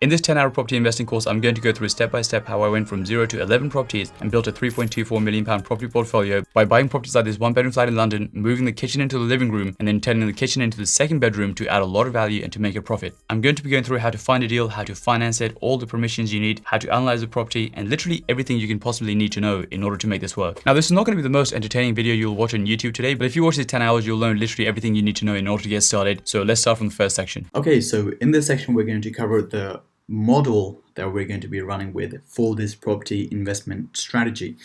In this 10-hour property investing course, I'm going to go through step by step how I went from 0 to 11 properties and built a £3.24 million property portfolio by buying properties like this one-bedroom flat in London, moving the kitchen into the living room, and then turning the kitchen into the second bedroom to add a lot of value and to make a profit. I'm going to be going through how to find a deal, how to finance it, all the permissions you need, how to analyze the property, and literally everything you can possibly need to know in order to make this work. Now, this is not going to be the most entertaining video you'll watch on YouTube today, but if you watch these 10 hours, you'll learn literally everything you need to know in order to get started. So let's start from the first section. Okay, so in this section, we're going to cover the model that we're going to be running with for this property investment strategy.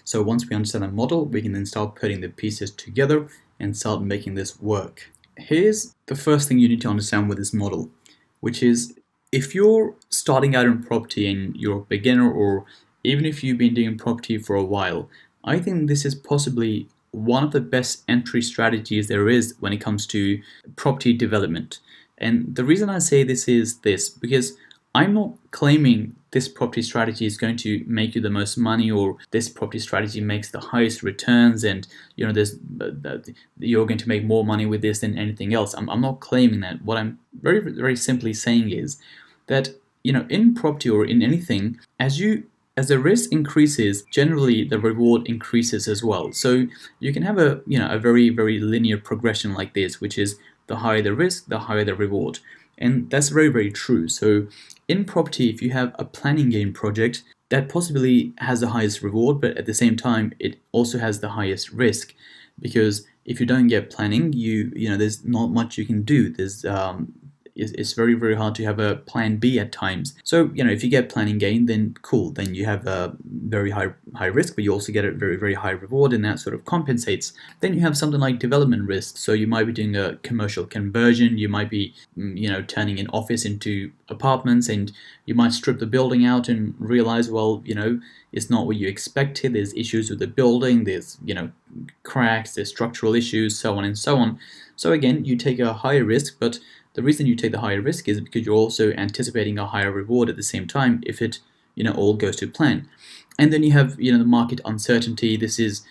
So once we understand the model, we can then start putting the pieces together and start making this work. Here's the first thing you need to understand with this model, which is if you're starting out in property and you're a beginner, or even if you've been doing property for a while, I think this is possibly one of the best entry strategies there is when it comes to property development. And the reason I say this is this, because I'm not claiming this property strategy is going to make you the most money, or this property strategy makes the highest returns, and you're going to make more money with this than anything else. I'm not claiming that. What I'm very simply saying is that in property or in anything, as the risk increases, generally the reward increases as well. So you can have a very linear progression like this, which is the higher the risk, the higher the reward. And that's very true. So in property, if you have a planning game project, that possibly has the highest reward, but at the same time, it also has the highest risk, because if you don't get planning, there's not much you can do. It's very hard to have a plan B at times. So if you get planning gain, then cool, then you have a very high risk, but you also get a very high reward, and that sort of compensates. Then you have something like development risk. So you might be doing a commercial conversion, you might be turning an office into apartments, and you might strip the building out and realize, well, it's not what you expected. There's issues with the building, there's cracks, there's structural issues, so on and so on. So again, you take a higher risk, but the reason you take the higher risk is because you're also anticipating a higher reward at the same time if it all goes to plan. And then you have the market uncertainty. This is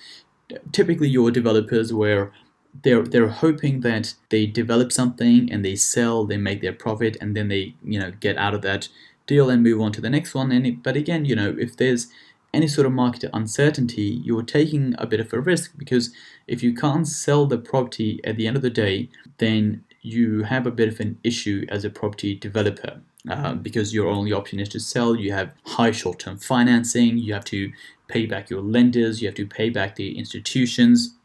typically your developers where they're hoping that they develop something and they sell, they make their profit, and then they get out of that deal and move on to the next one. But again, if there's any sort of market uncertainty, you're taking a bit of a risk, because if you can't sell the property at the end of the day, then you have a bit of an issue as a property developer, because your only option is to sell. You have high short-term financing, you have to pay back your lenders, you have to pay back the institutions.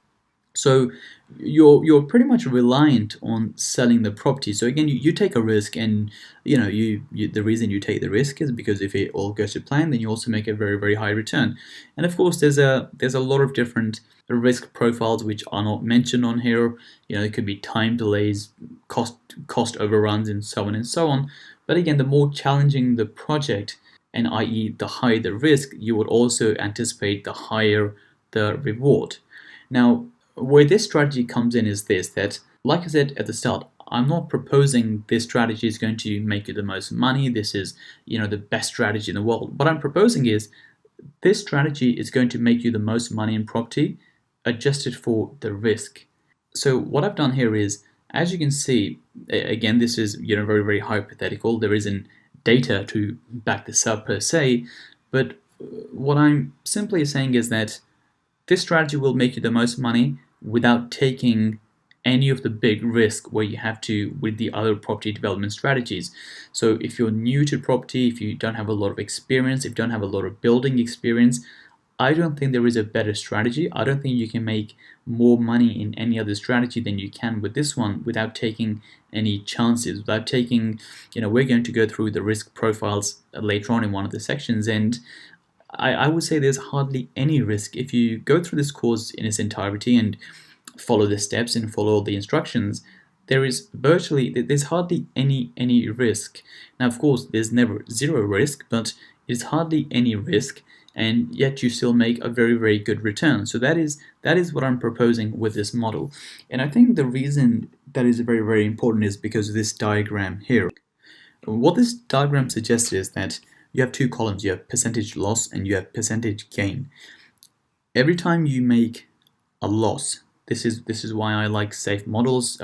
So you're pretty much reliant on selling the property. So again, you take a risk, and the reason you take the risk is because if it all goes to plan, then you also make a very high return. And of course, there's a lot of different risk profiles which are not mentioned on here. It could be time delays, cost overruns, and so on and so on. But again, the more challenging the project, and i.e. the higher the risk, you would also anticipate the higher the reward. Now, where this strategy comes in is this, that like I said at the start, I'm not proposing this strategy is going to make you the most money. This is the best strategy in the world. What I'm proposing is this strategy is going to make you the most money in property, adjusted for the risk. So what I've done here is, as you can see, again, this is very hypothetical. There isn't data to back this up per se, but what I'm simply saying is that this strategy will make you the most money without taking any of the big risk where you have to with the other property development strategies. So if you're new to property, if you don't have a lot of experience, if you don't have a lot of building experience, I don't think there is a better strategy. I don't think you can make more money in any other strategy than you can with this one without taking any chances, without taking, we're going to go through the risk profiles later on in one of the sections, and I would say there's hardly any risk. If you go through this course in its entirety and follow the steps and follow the instructions, there's hardly any risk. Now, of course, there's never zero risk, but it's hardly any risk, and yet you still make a very good return. So that is what I'm proposing with this model. And I think the reason that is very important is because of this diagram here. What this diagram suggests is that you have two columns. You have percentage loss and you have percentage gain. Every time you make a loss, this is why I like safe models.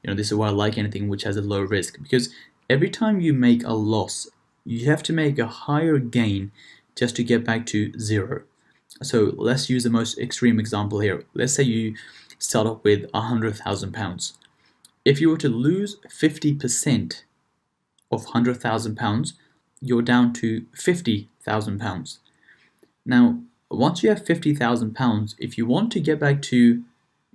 This is why I like anything which has a low risk, because every time you make a loss, you have to make a higher gain just to get back to zero. So let's use the most extreme example here. Let's say you start off with £100,000. If you were to lose 50% of £100,000, you're down to £50,000. Now, once you have £50,000, if you want to get back to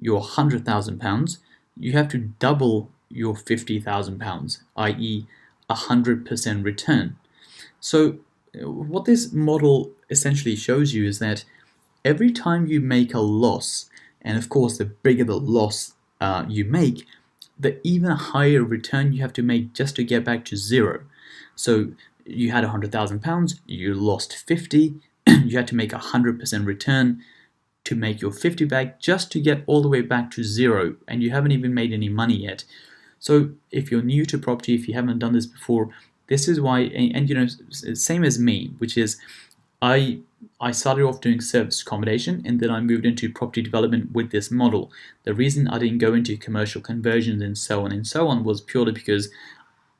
your £100,000, you have to double your £50,000, i.e. 100% return. So what this model essentially shows you is that every time you make a loss, and of course the bigger the loss you make, the even higher return you have to make just to get back to zero. So you had £100,000, you lost 50, you had to make 100% return to make your 50 back just to get all the way back to zero, and you haven't even made any money yet. So if you're new to property, if you haven't done this before, this is why, and you know, same as me, which is I started off doing service accommodation and then I moved into property development with this model. The reason I didn't go into commercial conversions and so on was purely because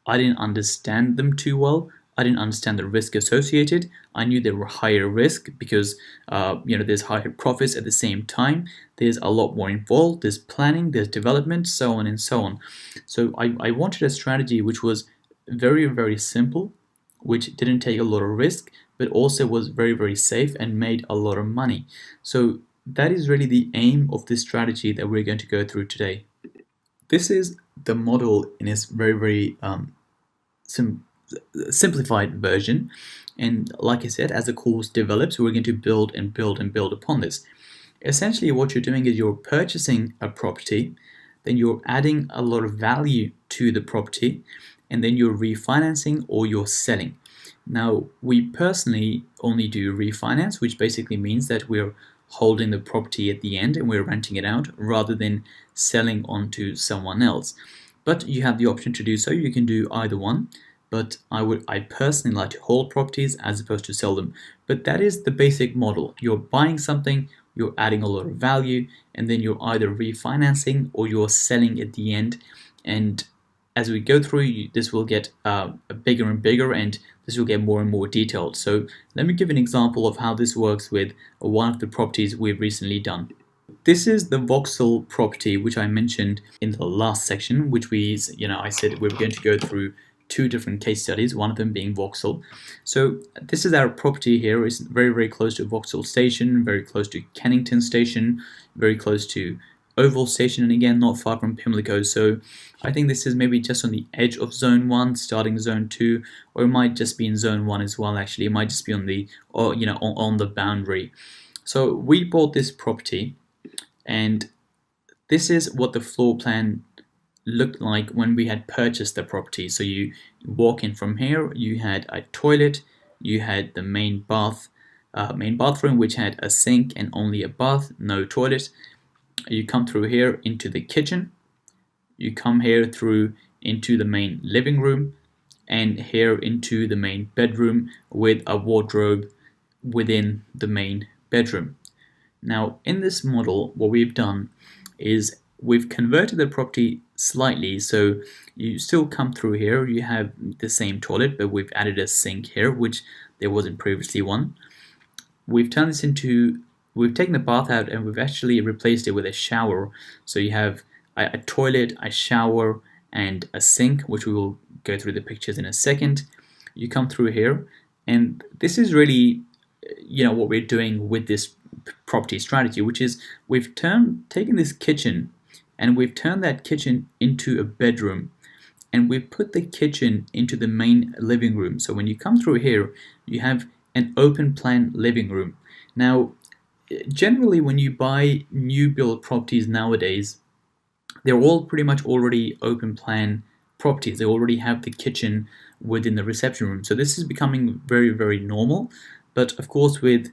I didn't understand them too well. I didn't understand the risk associated. I knew there were higher risk because there's higher profits at the same time. There's a lot more involved. There's planning, there's development, so on and so on. So I wanted a strategy which was very, very simple, which didn't take a lot of risk, but also was very, very safe and made a lot of money. So that is really the aim of this strategy that we're going to go through today. This is the model in its very, very simplified version, and like I said, as the course develops, we're going to build and build and build upon this. Essentially what you're doing is you're purchasing a property, then you're adding a lot of value to the property, and then you're refinancing or you're selling. Now we personally only do refinance, which basically means that we're holding the property at the end and we're renting it out rather than selling on to someone else. But you have the option to do so. You can do either one. But I personally like to hold properties as opposed to sell them. But that is the basic model. You're buying something, you're adding a lot of value, and then you're either refinancing or you're selling at the end. And as we go through, this will get bigger and bigger, and this will get more and more detailed. So let me give an example of how this works with one of the properties we've recently done. This is the Vauxhall property, which I mentioned in the last section, which I said we were going to go through two different case studies, one of them being Vauxhall. So this is our property here. It's very, very close to Vauxhall Station, very close to Kennington Station, very close to Oval Station, and again, not far from Pimlico. So I think this is maybe just on the edge of Zone 1, starting Zone 2, or it might just be in Zone 1 as well, actually. It might just be on the boundary. So we bought this property, and this is what the floor plan looked like when we had purchased the property. So you walk in from here, you had a toilet, you had the main bathroom, which had a sink and only a bath, no toilet. You come through here into the kitchen, you come here through into the main living room, and here into the main bedroom with a wardrobe within the main bedroom. Now in this model, what we've done is we've converted the property slightly, so you still come through here, you have the same toilet, but we've added a sink here, which there wasn't previously one. We've taken the bath out and we've actually replaced it with a shower. So you have a toilet, a shower, and a sink, which we will go through the pictures in a second. You come through here, and this is really what we're doing with this property strategy, which is we've taken this kitchen and we've turned that kitchen into a bedroom, and we've put the kitchen into the main living room. So when you come through here, you have an open plan living room. Now generally when you buy new build properties nowadays, they're all pretty much already open plan properties. They already have the kitchen within the reception room. So this is becoming very, very normal. But of course with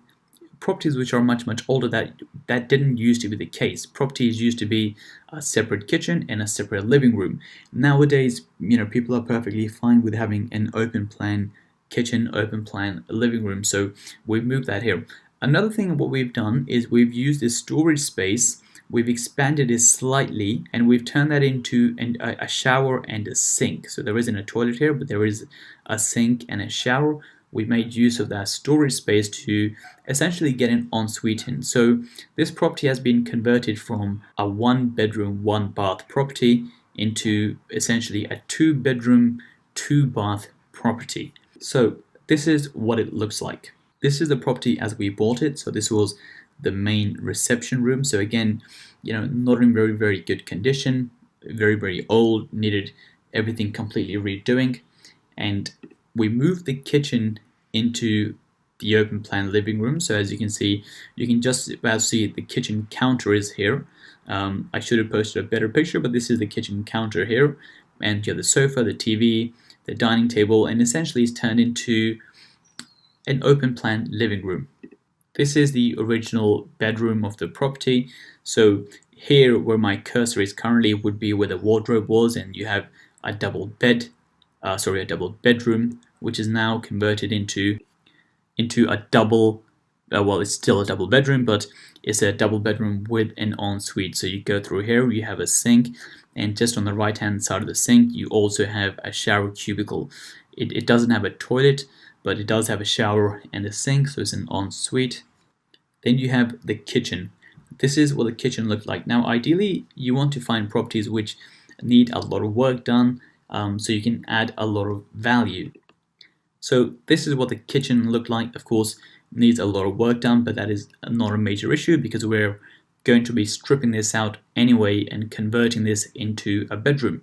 properties which are much, much older, that didn't used to be the case. Properties used to be a separate kitchen and a separate living room. Nowadays, people are perfectly fine with having an open plan kitchen, open plan living room. So we've moved that here. Another thing what we've done is we've used this storage space we've expanded it slightly and we've turned that into a shower and a sink. So there isn't a toilet here, but there is a sink and a shower. We made use of that storage space to essentially get an ensuite in. So this property has been converted from a 1-bedroom, 1-bath property into essentially a 2-bedroom, 2-bath property. So this is what it looks like. This is the property as we bought it. So this was the main reception room. So again, not in very, very good condition, very, very old, needed everything completely redoing. And we moved the kitchen into the open plan living room. So as you can see, you can just about see the kitchen counter is here. I should have posted a better picture, but this is the kitchen counter here. And you have the sofa, the TV, the dining table, and essentially it's turned into an open plan living room. This is the original bedroom of the property. So here where my cursor is currently would be where the wardrobe was, and you have a double bedroom, which is now converted into a double, well, it's still a double bedroom, but it's a double bedroom with an ensuite. So you go through here, you have a sink, and just on the right hand side of the sink, you also have a shower cubicle. It doesn't have a toilet, but it does have a shower and a sink, so it's an ensuite. Then you have the kitchen. This is what the kitchen looked like. Now, ideally, you want to find properties which need a lot of work done, so you can add a lot of value. So this is what the kitchen looked like. Of course, needs a lot of work done, but that is not a major issue because we're going to be stripping this out anyway and converting this into a bedroom.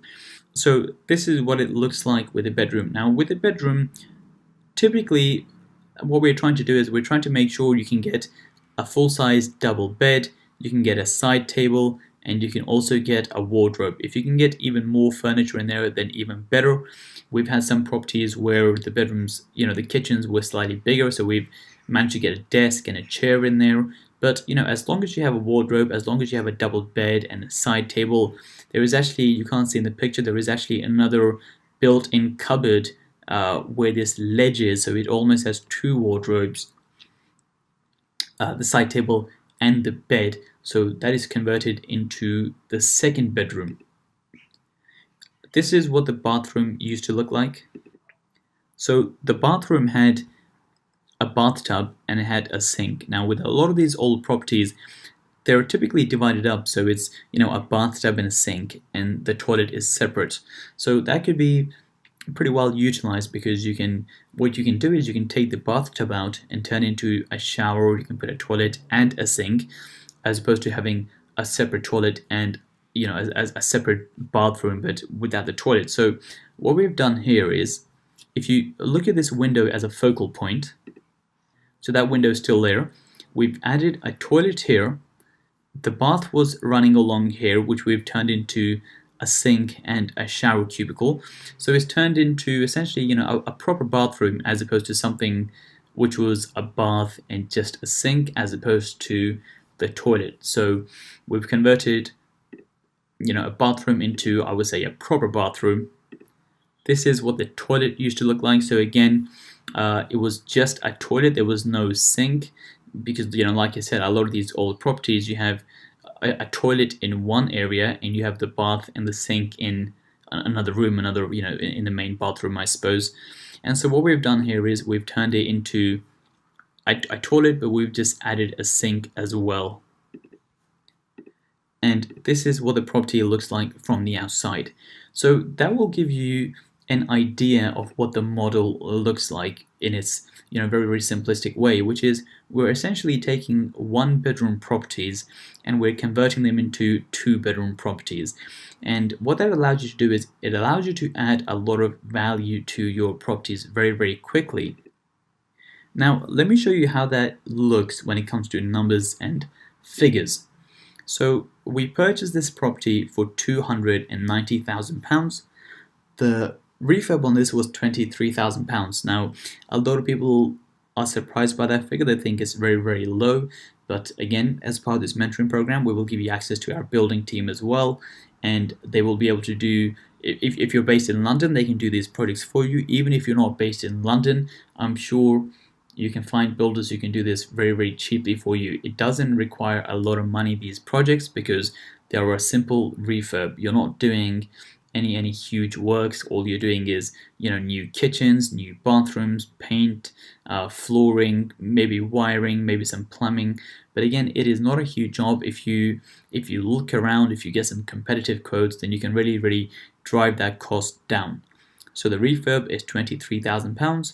So this is what it looks like with a bedroom. Now, with a bedroom, typically what we're trying to do is we're trying to make sure you can get a full-size double bed, you can get a side table, and you can also get a wardrobe. If you can get even more furniture in there, then even better. We've had some properties where the bedrooms, the kitchens were slightly bigger, so we've managed to get a desk and a chair in there. But as long as you have a wardrobe, as long as you have a double bed and a side table, there is actually, you can't see in the picture, there is actually another built-in cupboard where this ledge is, so it almost has 2 wardrobes, the side table and the bed. So that is converted into the 2nd bedroom. This is what the bathroom used to look like. So the bathroom had a bathtub and it had a sink. Now with a lot of these old properties, they're typically divided up, so it's a bathtub and a sink, and the toilet is separate. So that could be pretty well utilized because what you can do is you can take the bathtub out and turn it into a shower. You can put a toilet and a sink, as opposed to having a separate toilet and as a separate bathroom but without the toilet. So what we've done here is, if you look at this window as a focal point, so that window is still there, we've added a toilet here. The bath was running along here, which we've turned into a sink and a shower cubicle. So it's turned into essentially a proper bathroom, as opposed to something which was a bath and just a sink, as opposed to the toilet. So we've converted a bathroom into, I would say, a proper bathroom. This is what the toilet used to look like. So again, it was just a toilet, there was no sink, because like I said, a lot of these old properties, you have a toilet in one area and you have the bath and the sink in another room, in the main bathroom, I suppose. And so what we've done here is we've turned it into a toilet, but we've just added a sink as well. And this is what the property looks like from the outside. So that will give you an idea of what the model looks like in its very, very simplistic way, which is we're essentially taking 1-bedroom properties and we're converting them into 2-bedroom properties. And what that allows you to do is it allows you to add a lot of value to your properties very, very quickly. Now let me show you how that looks when it comes to numbers and figures. So we purchased this property for £290,000. The refurb on this was £23,000. Now, a lot of people are surprised by that figure. They think it's very, very low. But again, as part of this mentoring program, we will give you access to our building team as well. And they will be able to do, if you're based in London, they can do these projects for you. Even if you're not based in London, I'm sure you can find builders who can do this very cheaply for you. It doesn't require a lot of money, these projects, because they are a simple refurb. You're not doing any huge works. All you're doing is, new kitchens, new bathrooms, paint, flooring, maybe wiring, maybe some plumbing. But again, it is not a huge job. If you look around, if you get some competitive quotes, then you can really drive that cost down. So the refurb is £23,000.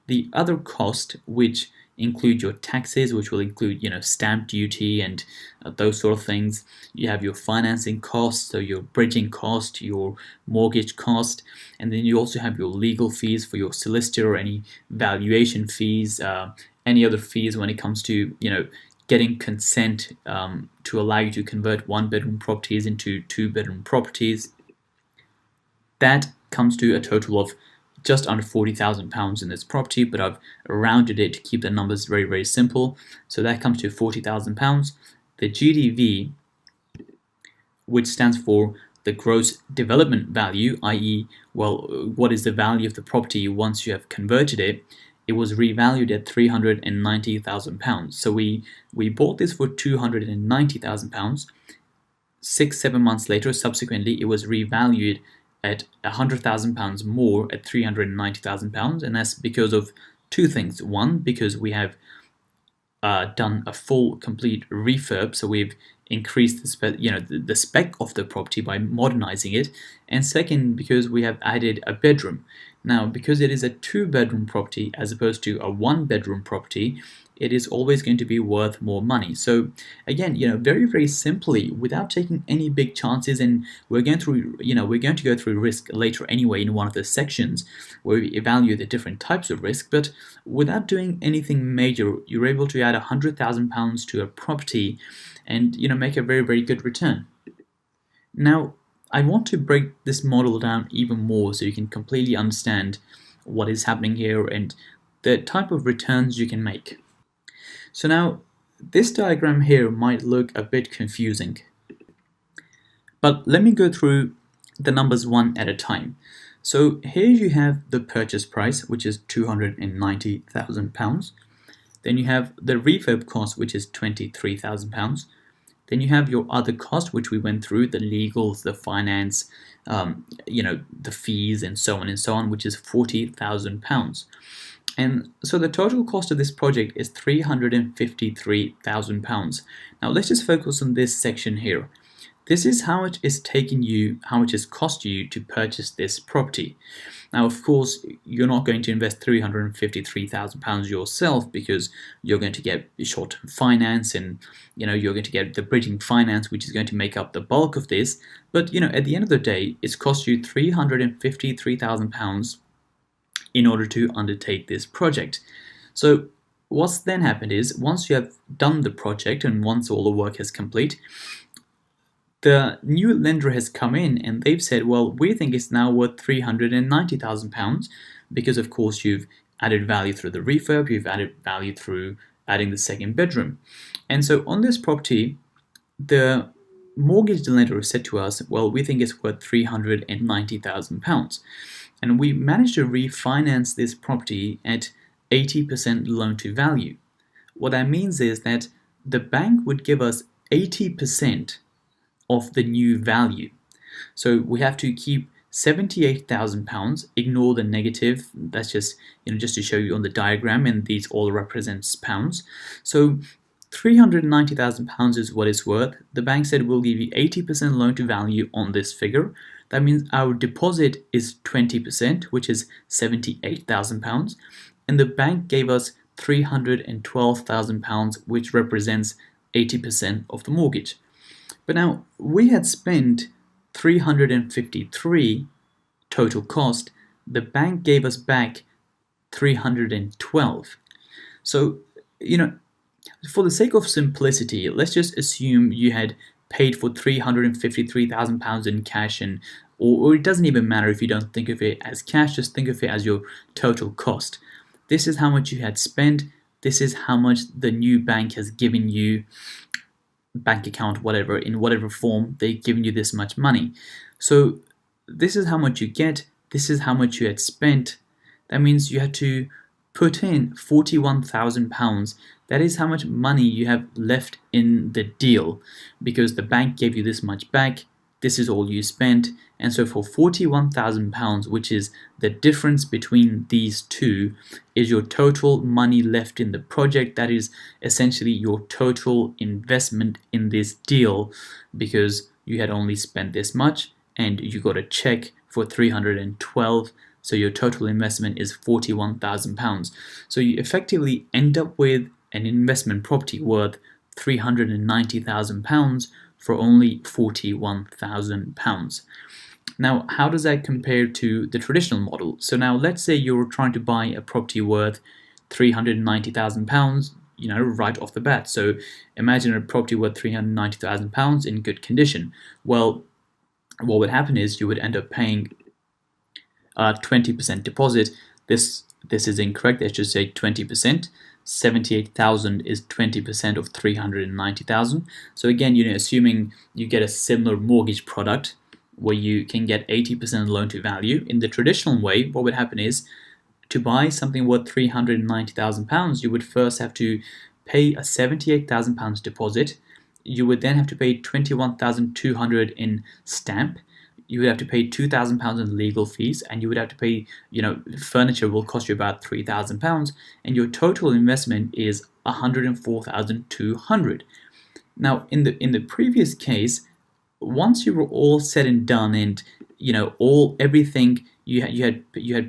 The other cost, which include your taxes, which will include stamp duty and those sort of things. You have your financing costs, so your bridging cost, your mortgage cost, and then you also have your legal fees for your solicitor, or any valuation fees, any other fees when it comes to getting consent to allow you to convert 1-bedroom properties into 2-bedroom properties. That comes to a total of just under £40,000 in this property, but I've rounded it to keep the numbers very simple. So that comes to £40,000. The GDV, which stands for the gross development value, i.e., what is the value of the property once you have converted it, it was revalued at £390,000. So we bought this for £290,000. 6-7 months later, subsequently, it was revalued at £100,000 more at £390,000, and that's because of two things. One, because we have done a full complete refurb, so we've increased the spec of the property by modernizing it, and second, because we have added a bedroom. Now, because it is a 2-bedroom property as opposed to a 1-bedroom property, it is always going to be worth more money. So again, very simply, without taking any big chances, and we're going to go through risk later anyway in one of the sections where we evaluate the different types of risk, but without doing anything major, you're able to add £100,000 to a property and make a very good return. Now, I want to break this model down even more so you can completely understand what is happening here and the type of returns you can make. So now, this diagram here might look a bit confusing, but let me go through the numbers one at a time. So here you have the purchase price, which is £290,000. Then you have the refurb cost, which is £23,000. Then you have your other cost, which we went through, the legals, the finance, the fees, and so on, which is £40,000. And so the total cost of this project is £353,000. Now let's just focus on this section here. This is how much it's cost you to purchase this property. Now, of course, you're not going to invest £353,000 yourself, because you're going to get short-term finance, and you're going to get the bridging finance, which is going to make up the bulk of this. But at the end of the day, it's cost you £353,000 in order to undertake this project. So what's then happened is, once you have done the project and once all the work is complete, the new lender has come in and they've said, well, we think it's now worth £390,000 because, of course, you've added value through the refurb, you've added value through adding the second bedroom. And so on this property, the mortgage lender said to us, well, we think it's worth £390,000. And we managed to refinance this property at 80% loan to value. What that means is that the bank would give us 80% of the new value. So we have to keep £78,000, ignore the negative, that's just to show you on the diagram, and these all represents pounds. So £390,000 is what it's worth. The bank said we'll give you 80% loan to value on this figure. That means our deposit is 20%, which is £78,000, and the bank gave us £312,000, which represents 80% of the mortgage. But now, we had spent $353 total cost. The bank gave us back $312. So, for the sake of simplicity, let's just assume you had paid for £353,000 in cash, or it doesn't even matter if you don't think of it as cash, just think of it as your total cost. This is how much you had spent. This is how much the new bank has given you, bank account, whatever, in whatever form, they've given you this much money. So this is how much you get. This is how much you had spent. That means you had to put in £41,000. That is how much money you have left in the deal, because the bank gave you this much back. This is all you spent. And so for £41,000, which is the difference between these two, is your total money left in the project. That is essentially your total investment in this deal, because you had only spent this much and you got a check for 312. So your total investment is £41,000. So you effectively end up with an investment property worth £390,000 for only £41,000. Now, how does that compare to the traditional model? So now let's say you're trying to buy a property worth £390,000, right off the bat. So imagine a property worth £390,000 in good condition. Well, what would happen is you would end up paying 20% deposit. This is incorrect. Let's just say 20%. 78,000 is 20% of 390,000. So again, assuming you get a similar mortgage product where you can get 80% loan to value. In the traditional way, what would happen is, to buy something worth £390,000, you would first have to pay a £78,000 deposit. You would then have to pay £21,200 in stamp. You would have to pay £2,000 in legal fees, and you would have to pay, furniture will cost you about £3,000, and your total investment is £104,200. Now, in the previous case, once you were all said and done, and everything, you had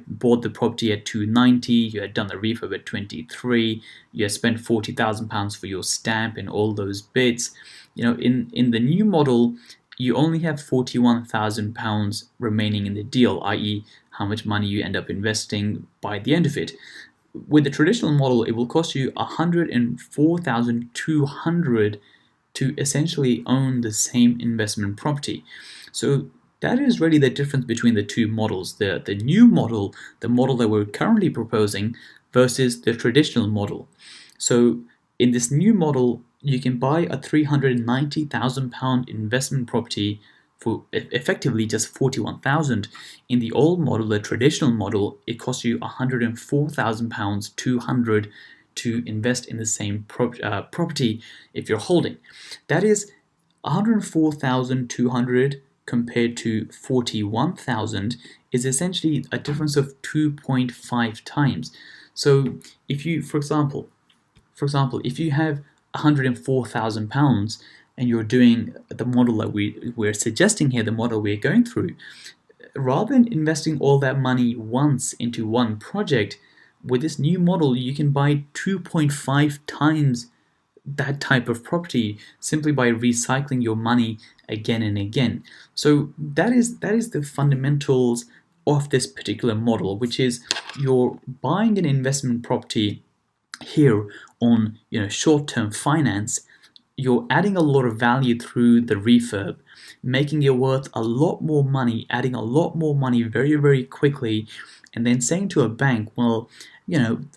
bought the property at £290, you had done the refurb at £23, you had spent £40,000 for your stamp and all those bits. In the new model, you only have £41,000 remaining in the deal, i.e. how much money you end up investing by the end of it. With the traditional model, it will cost you £104,200 to essentially own the same investment property. So that is really the difference between the two models. The new model, the model that we're currently proposing, versus the traditional model. So in this new model, you can buy a £390,000 investment property for effectively just £41,000. In the old model, the traditional model, it costs you £104,200 to invest in the same property if you're holding. That is £104,200 compared to £41,000 is essentially a difference of 2.5 times. So if you, for example, if you have £104,000 and you're doing the model that we're suggesting here, the model we're going through, rather than investing all that money once into one project, with this new model, you can buy 2.5 times that type of property simply by recycling your money again and again. So that is the fundamentals of this particular model, which is you're buying an investment property here on short-term finance. You're adding a lot of value through the refurb, making it worth a lot more money, adding a lot more money very, very quickly, and then saying to a bank, well,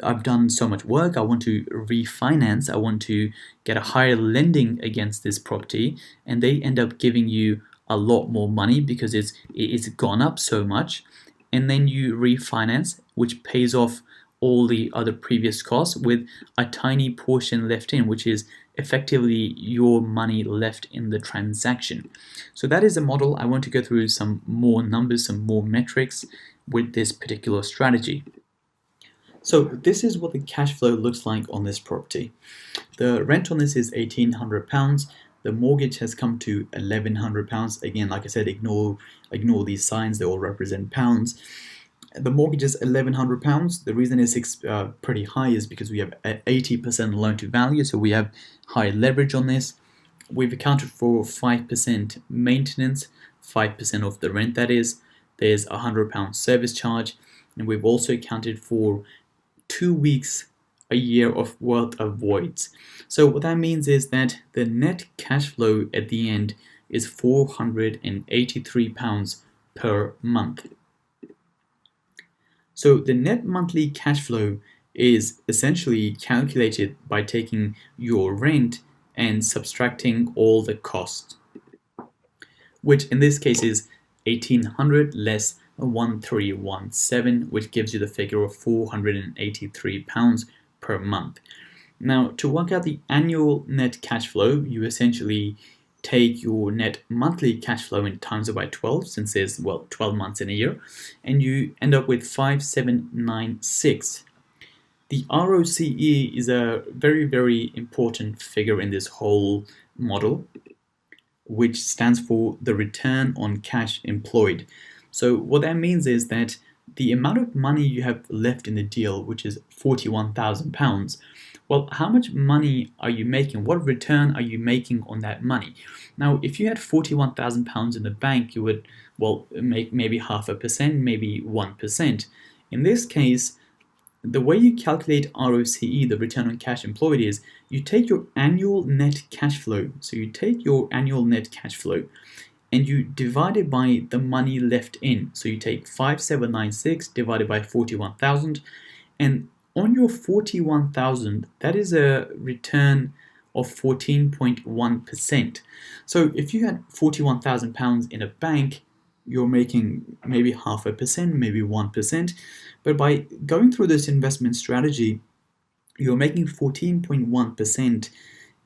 I've done so much work, I want to refinance, I want to get a higher lending against this property, and they end up giving you a lot more money because it's gone up so much, and then you refinance, which pays off all the other previous costs with a tiny portion left in, which is effectively your money left in the transaction. So that is a model. I want to go through some more numbers, some more metrics with this particular strategy. So this is what the cash flow looks like on this property. The rent on this is £1,800. The mortgage has come to £1,100. Again, like I said, ignore these signs, they all represent pounds. The mortgage is £1,100. The reason it's pretty high is because we have 80% loan to value, so we have high leverage on this. We've accounted for 5% maintenance, 5% of the rent that is. There's a £100 service charge, and we've also accounted for 2 weeks a year of worth of voids. So what that means is that the net cash flow at the end is £483 per month. So the net monthly cash flow is essentially calculated by taking your rent and subtracting all the costs, which in this case is 1,800 less 1317, which gives you the figure of £483 per month. Now, to work out the annual net cash flow, you essentially take your net monthly cash flow and times it by 12, since there's, well, 12 months in a year, and you end up with 5796. The ROCE is a very, very important figure in this whole model, which stands for the return on cash employed. So what that means is that the amount of money you have left in the deal, which is £41,000, well, how much money are you making? What return are you making on that money? Now, if you had £41,000 in the bank, you would, well, make maybe 0.5%, maybe 1%. In this case, the way you calculate ROCE, the return on cash employed, is you take your annual net cash flow. So you take your annual net cash flow and you divide it by the money left in. So you take 5796 divided by 41,000, and on your 41,000, that is a return of 14.1%. So if you had £41,000 in a bank, you're making maybe 0.5%, maybe 1%. But by going through this investment strategy, you're making 14.1%,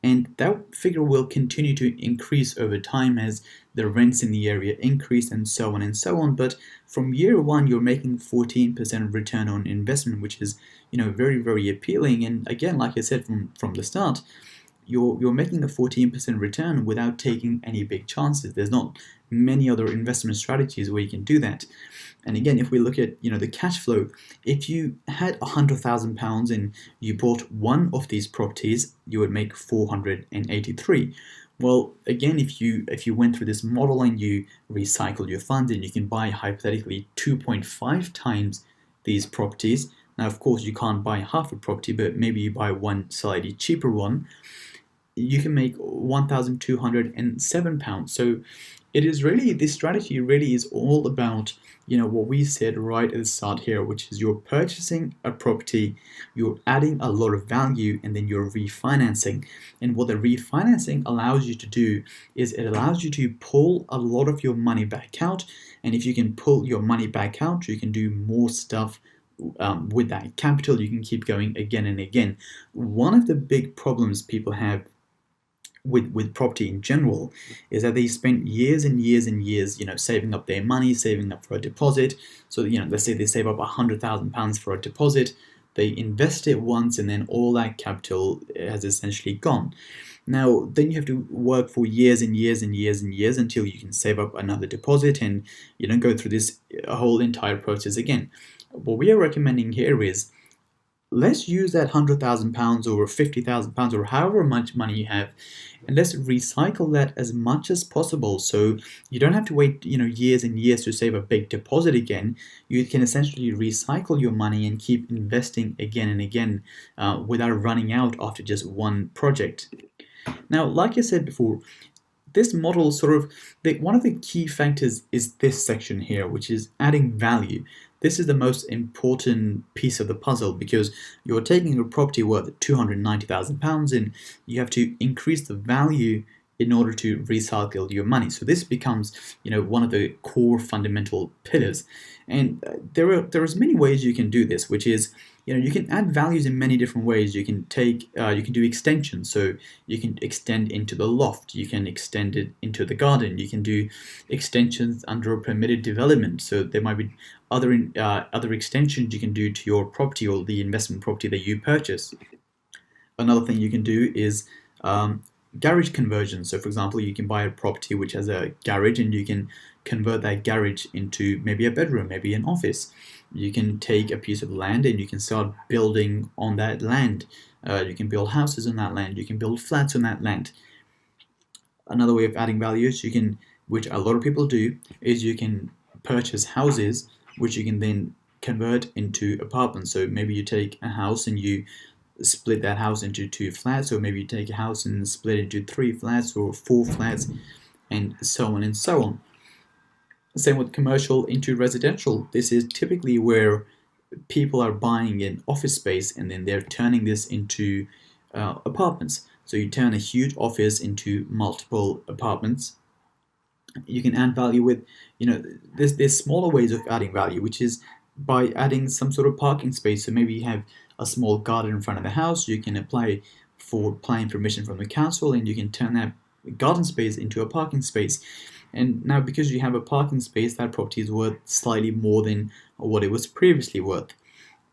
and that figure will continue to increase over time as the rents in the area increase and so on and so on. But from year one, you're making 14% return on investment, which is, very, very appealing. And again, like I said from the start, you're making a 14% return without taking any big chances. There's not many other investment strategies where you can do that. And again, if we look at the cash flow, if you had £100,000 and you bought one of these properties, you would make 483. Well, again, if you went through this model and you recycle your funds, and you can buy hypothetically 2.5 times these properties. Now, of course, you can't buy half a property, but maybe you buy one slightly cheaper one. You can make £1,207. So it is really, this strategy really is all about, what we said right at the start here, which is you're purchasing a property, you're adding a lot of value, and then you're refinancing. And what the refinancing allows you to do is it allows you to pull a lot of your money back out. And if you can pull your money back out, you can do more stuff with that capital. You can keep going again and again. One of the big problems people have with property in general is that they spend years and years and years, saving up their money, saving up for a deposit. So, let's say they save up £100,000 for a deposit, they invest it once, and then all that capital has essentially gone. Now, then you have to work for years and years and years and years until you can save up another deposit and, go through this whole entire process again. What we are recommending here is, let's use that £100,000 or £50,000 or however much money you have, and let's recycle that as much as possible. So you don't have to wait, years and years to save a big deposit again. You can essentially recycle your money and keep investing again and again without running out after just one project. Now, like I said before, this model one of the key factors is this section here, which is adding value. This is the most important piece of the puzzle, because you're taking a property worth £290,000 and you have to increase the value in order to recycle your money. So this becomes, one of the core fundamental pillars. And there is many ways you can do this, which is, you can add values in many different ways. You can do extensions. So you can extend into the loft. You can extend it into the garden. You can do extensions under a permitted development. So there might be other extensions you can do to your property or the investment property that you purchase. Another thing you can do is garage conversion. So for example, you can buy a property which has a garage and you can convert that garage into maybe a bedroom, maybe an office. You can take a piece of land and you can start building on that land. You can build houses on that land. You can build flats on that land. Another way of adding value is which a lot of people do, is you can purchase houses which you can then convert into apartments. So maybe you take a house and you split that house into 2 flats, or maybe you take a house and split it into 3 flats or 4 flats, and so on and so on. Same with commercial into residential. This is typically where people are buying an office space and then they're turning this into apartments. So you turn a huge office into multiple apartments. You can add value with, there's smaller ways of adding value, which is by adding some sort of parking space. So maybe you have a small garden in front of the house. You can apply for planning permission from the council, and you can turn that garden space into a parking space. And now, because you have a parking space, that property is worth slightly more than what it was previously worth.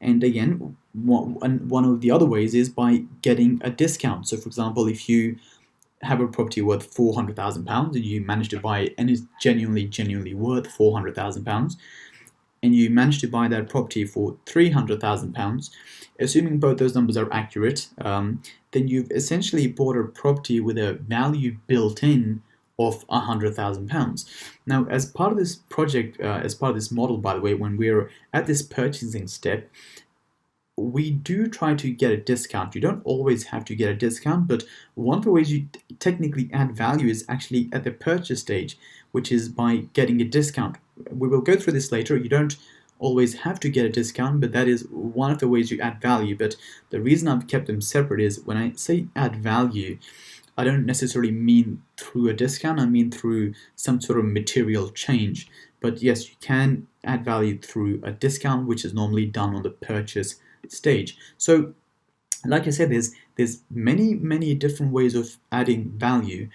And again, one of the other ways is by getting a discount. So for example, if you have a property worth £400,000 and you manage to buy it and it's genuinely worth £400,000, and you manage to buy that property for £300,000, assuming both those numbers are accurate, then you've essentially bought a property with a value built in of £100,000. Now, as part of this project, as part of this model, by the way, when we're at this purchasing step, we do try to get a discount. You don't always have to get a discount, but one of the ways you technically add value is actually at the purchase stage, which is by getting a discount. We will go through this later. You don't always have to get a discount, but that is one of the ways you add value. But the reason I've kept them separate is when I say add value, I don't necessarily mean through a discount, I mean through some sort of material change. But yes, you can add value through a discount, which is normally done on the purchase stage. So like I said, there's many different ways of adding value.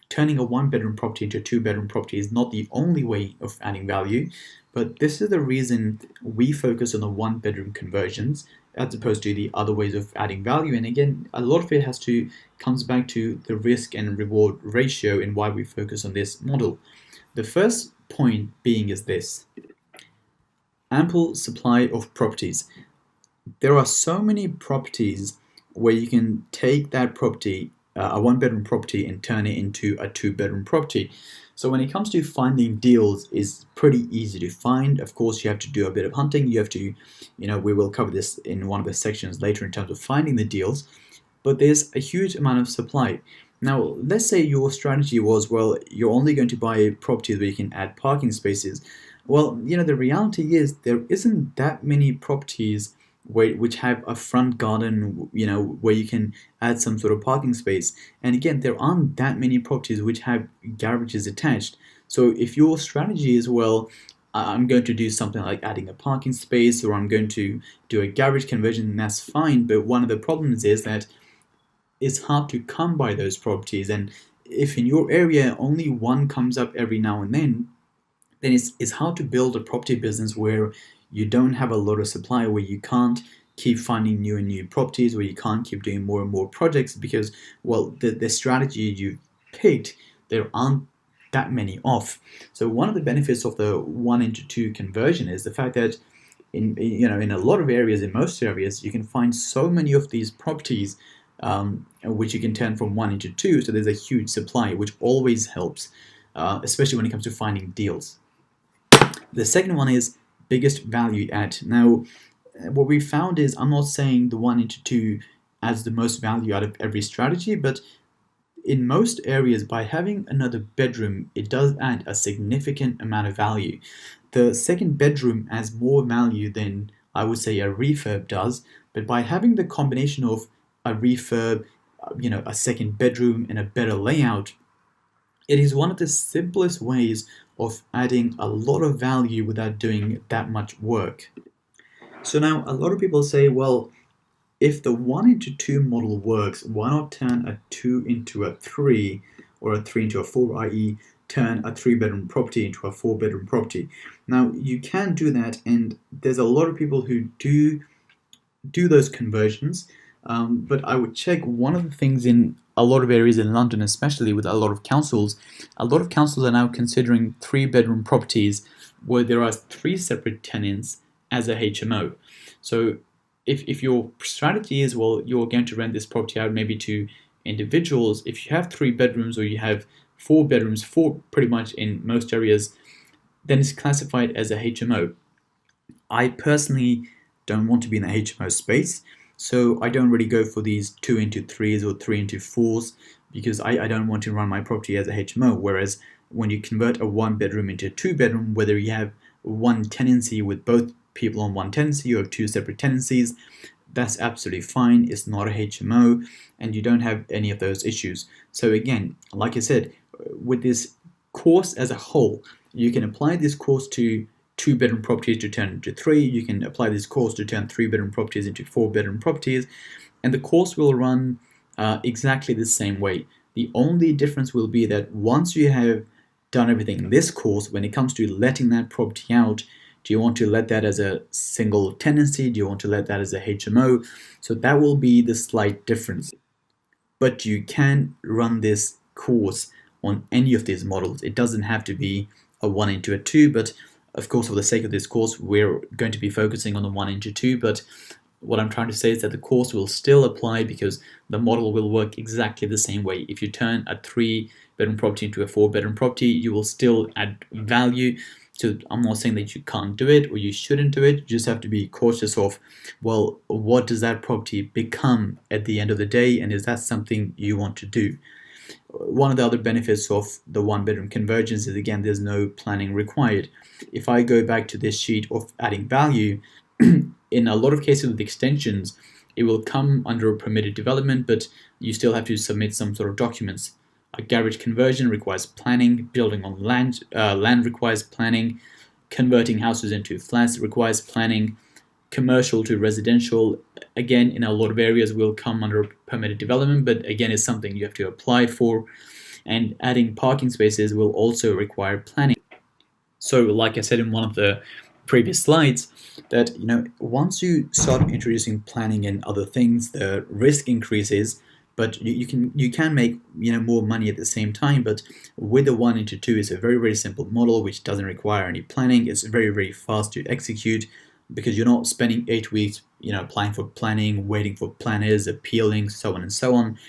Turning a one-bedroom property into a two-bedroom property is not the only way of adding value, but this is the reason we focus on the one-bedroom conversions as opposed to the other ways of adding value. And again, a lot of it comes back to the risk and reward ratio and why we focus on this model. The first point being is this: ample supply of properties. There are so many properties where you can take that property, a one-bedroom property, and turn it into a two-bedroom property. So when it comes to finding deals, it's pretty easy to find. Of course, you have to do a bit of hunting. You have to, we will cover this in one of the sections later in terms of finding the deals, but there's a huge amount of supply. Now, let's say your strategy was, well, you're only going to buy properties where you can add parking spaces. Well, the reality is there isn't that many properties which have a front garden, where you can add some sort of parking space. And again, there aren't that many properties which have garages attached. So if your strategy is, well, I'm going to do something like adding a parking space, or I'm going to do a garage conversion, that's fine. But one of the problems is that it's hard to come by those properties. And if in your area only one comes up every now and then it's hard to build a property business where you don't have a lot of supply, where you can't keep finding new and new properties, where you can't keep doing more and more projects because, well, the strategy you picked, there aren't that many off. So one of the benefits of the 1:2 conversion is the fact that in a lot of areas, in most areas, you can find so many of these properties which you can turn from 1:2. So there's a huge supply, which always helps, especially when it comes to finding deals. The second one is biggest value add. Now, what we found is, I'm not saying the 1:2 adds the most value out of every strategy, but in most areas, by having another bedroom, it does add a significant amount of value. The second bedroom adds more value than, I would say, a refurb does, but by having the combination of a refurb, a second bedroom, and a better layout, it is one of the simplest ways of adding a lot of value without doing that much work. So now a lot of people say, well, if the 1:2 model works, why not turn a 2 into a 3 or a 3 into a 4, i.e. turn a 3-bedroom property into a 4-bedroom property? Now, you can do that, and there's a lot of people who do those conversions, but I would check one of the things in a lot of areas in London, especially with a lot of councils are now considering 3-bedroom properties where there are 3 separate tenants as a HMO. So if your strategy is, well, you're going to rent this property out maybe to individuals, if you have 3 bedrooms or you have 4 bedrooms, 4 pretty much in most areas, then it's classified as a HMO. I personally don't want to be in the HMO space, so I don't really go for these 2:3s or 3:4s because I don't want to run my property as a HMO. Whereas when you convert a 1-bedroom into a 2-bedroom, whether you have one tenancy with both people on one tenancy or 2 separate tenancies, that's absolutely fine. It's not a HMO and you don't have any of those issues. So again, like I said, with this course as a whole. You can apply this course to 2-bedroom properties to turn into 3. You can apply this course to turn 3-bedroom properties into 4-bedroom properties, and the course will run exactly the same way. The only difference will be that once you have done everything in this course, when it comes to letting that property out, do you want to let that as a single tenancy? Do you want to let that as a HMO? So that will be the slight difference. But you can run this course on any of these models. It doesn't have to be a 1 into a 2, but of course, for the sake of this course, we're going to be focusing on the 1 into 2, but what I'm trying to say is that the course will still apply because the model will work exactly the same way. If you turn a 3-bedroom property into a 4-bedroom property, you will still add value. So I'm not saying that you can't do it or you shouldn't do it. You just have to be cautious of, well, what does that property become at the end of the day, and is that something you want to do? One of the other benefits of the 1-bedroom conversions is, again, there's no planning required. If I go back to this sheet of adding value, in a lot of cases with extensions, it will come under a permitted development, but you still have to submit some sort of documents. A garage conversion requires planning, building on land requires planning, converting houses into flats requires planning, commercial to residential, again, in a lot of areas will come under permitted development, but again, it's something you have to apply for. And adding parking spaces will also require planning. So like I said in one of the previous slides, that once you start introducing planning and other things, the risk increases, but you can make more money at the same time. But with the 1 into 2, it's a very, very simple model which doesn't require any planning. It's very, very fast to execute because you're not spending 8 weeks applying for planning, waiting for planners, appealing, so on and so on.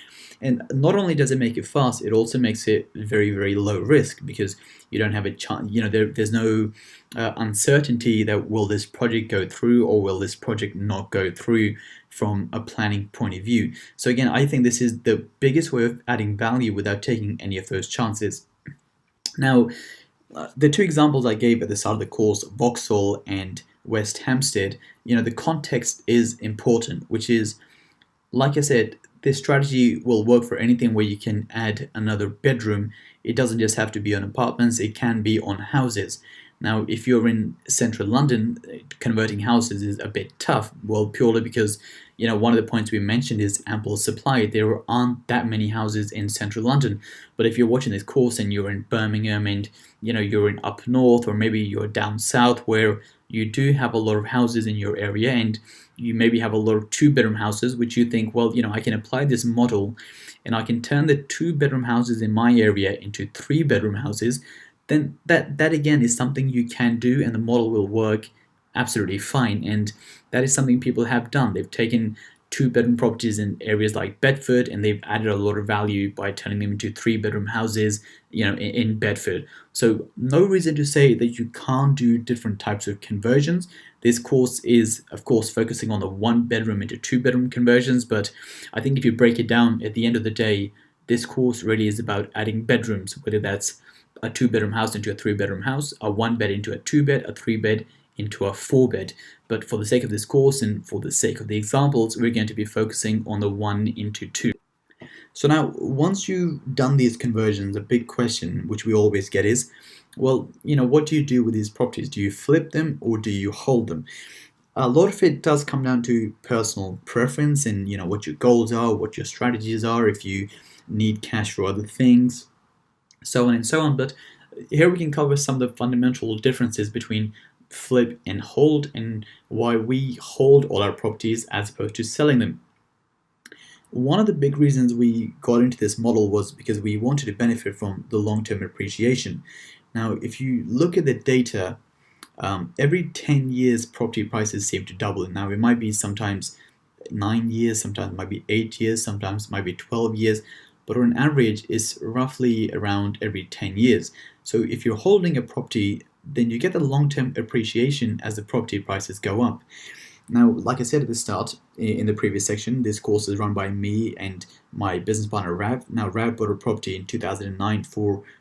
And not only does it make it fast, it also makes it very, very low risk because you don't have a chance, there's no uncertainty that will this project go through or will this project not go through from a planning point of view. So again, I think this is the biggest way of adding value without taking any of those chances. Now, the 2 examples I gave at the start of the course, Vauxhall and West Hampstead, the context is important, which is, like I said, this strategy will work for anything where you can add another bedroom. It doesn't just have to be on apartments, it can be on houses. Now, if you're in central London, converting houses is a bit tough, well, purely because, one of the points we mentioned is ample supply. There aren't that many houses in central London. But if you're watching this course and you're in Birmingham and, you're in up north, or maybe you're down south where you do have a lot of houses in your area and you maybe have a lot of 2-bedroom houses, which you think, well, I can apply this model and I can turn the 2-bedroom houses in my area into 3-bedroom houses, then that again is something you can do and the model will work absolutely fine. And that is something people have done. They've taken 2-bedroom properties in areas like Bedford and they've added a lot of value by turning them into 3-bedroom houses, in Bedford. So no reason to say that you can't do different types of conversions. This course is, of course, focusing on the 1-bedroom into 2-bedroom conversions, but I think if you break it down, at the end of the day, this course really is about adding bedrooms, whether that's a 2-bedroom house into a 3-bedroom house, a 1-bed into a 2-bed, a 3-bed into a 4-bed. But for the sake of this course and for the sake of the examples, we're going to be focusing on the 1 into 2. So now, once you've done these conversions, a big question which we always get is, well, what do you do with these properties? Do you flip them or do you hold them? A lot of it does come down to personal preference and what your goals are, what your strategies are, if you need cash for other things, so on and so on. But here we can cover some of the fundamental differences between flip and hold and why we hold all our properties as opposed to selling them. One of the big reasons we got into this model was because we wanted to benefit from the long-term appreciation. Now, if you look at the data, every 10 years property prices seem to double. Now, it might be sometimes 9 years, sometimes it might be 8 years, sometimes it might be 12 years, but on average, it's roughly around every 10 years. So if you're holding a property, then you get the long-term appreciation as the property prices go up. Now, like I said at the start, in the previous section, this course is run by me and my business partner, Rav. Now, Rav bought a property in 2009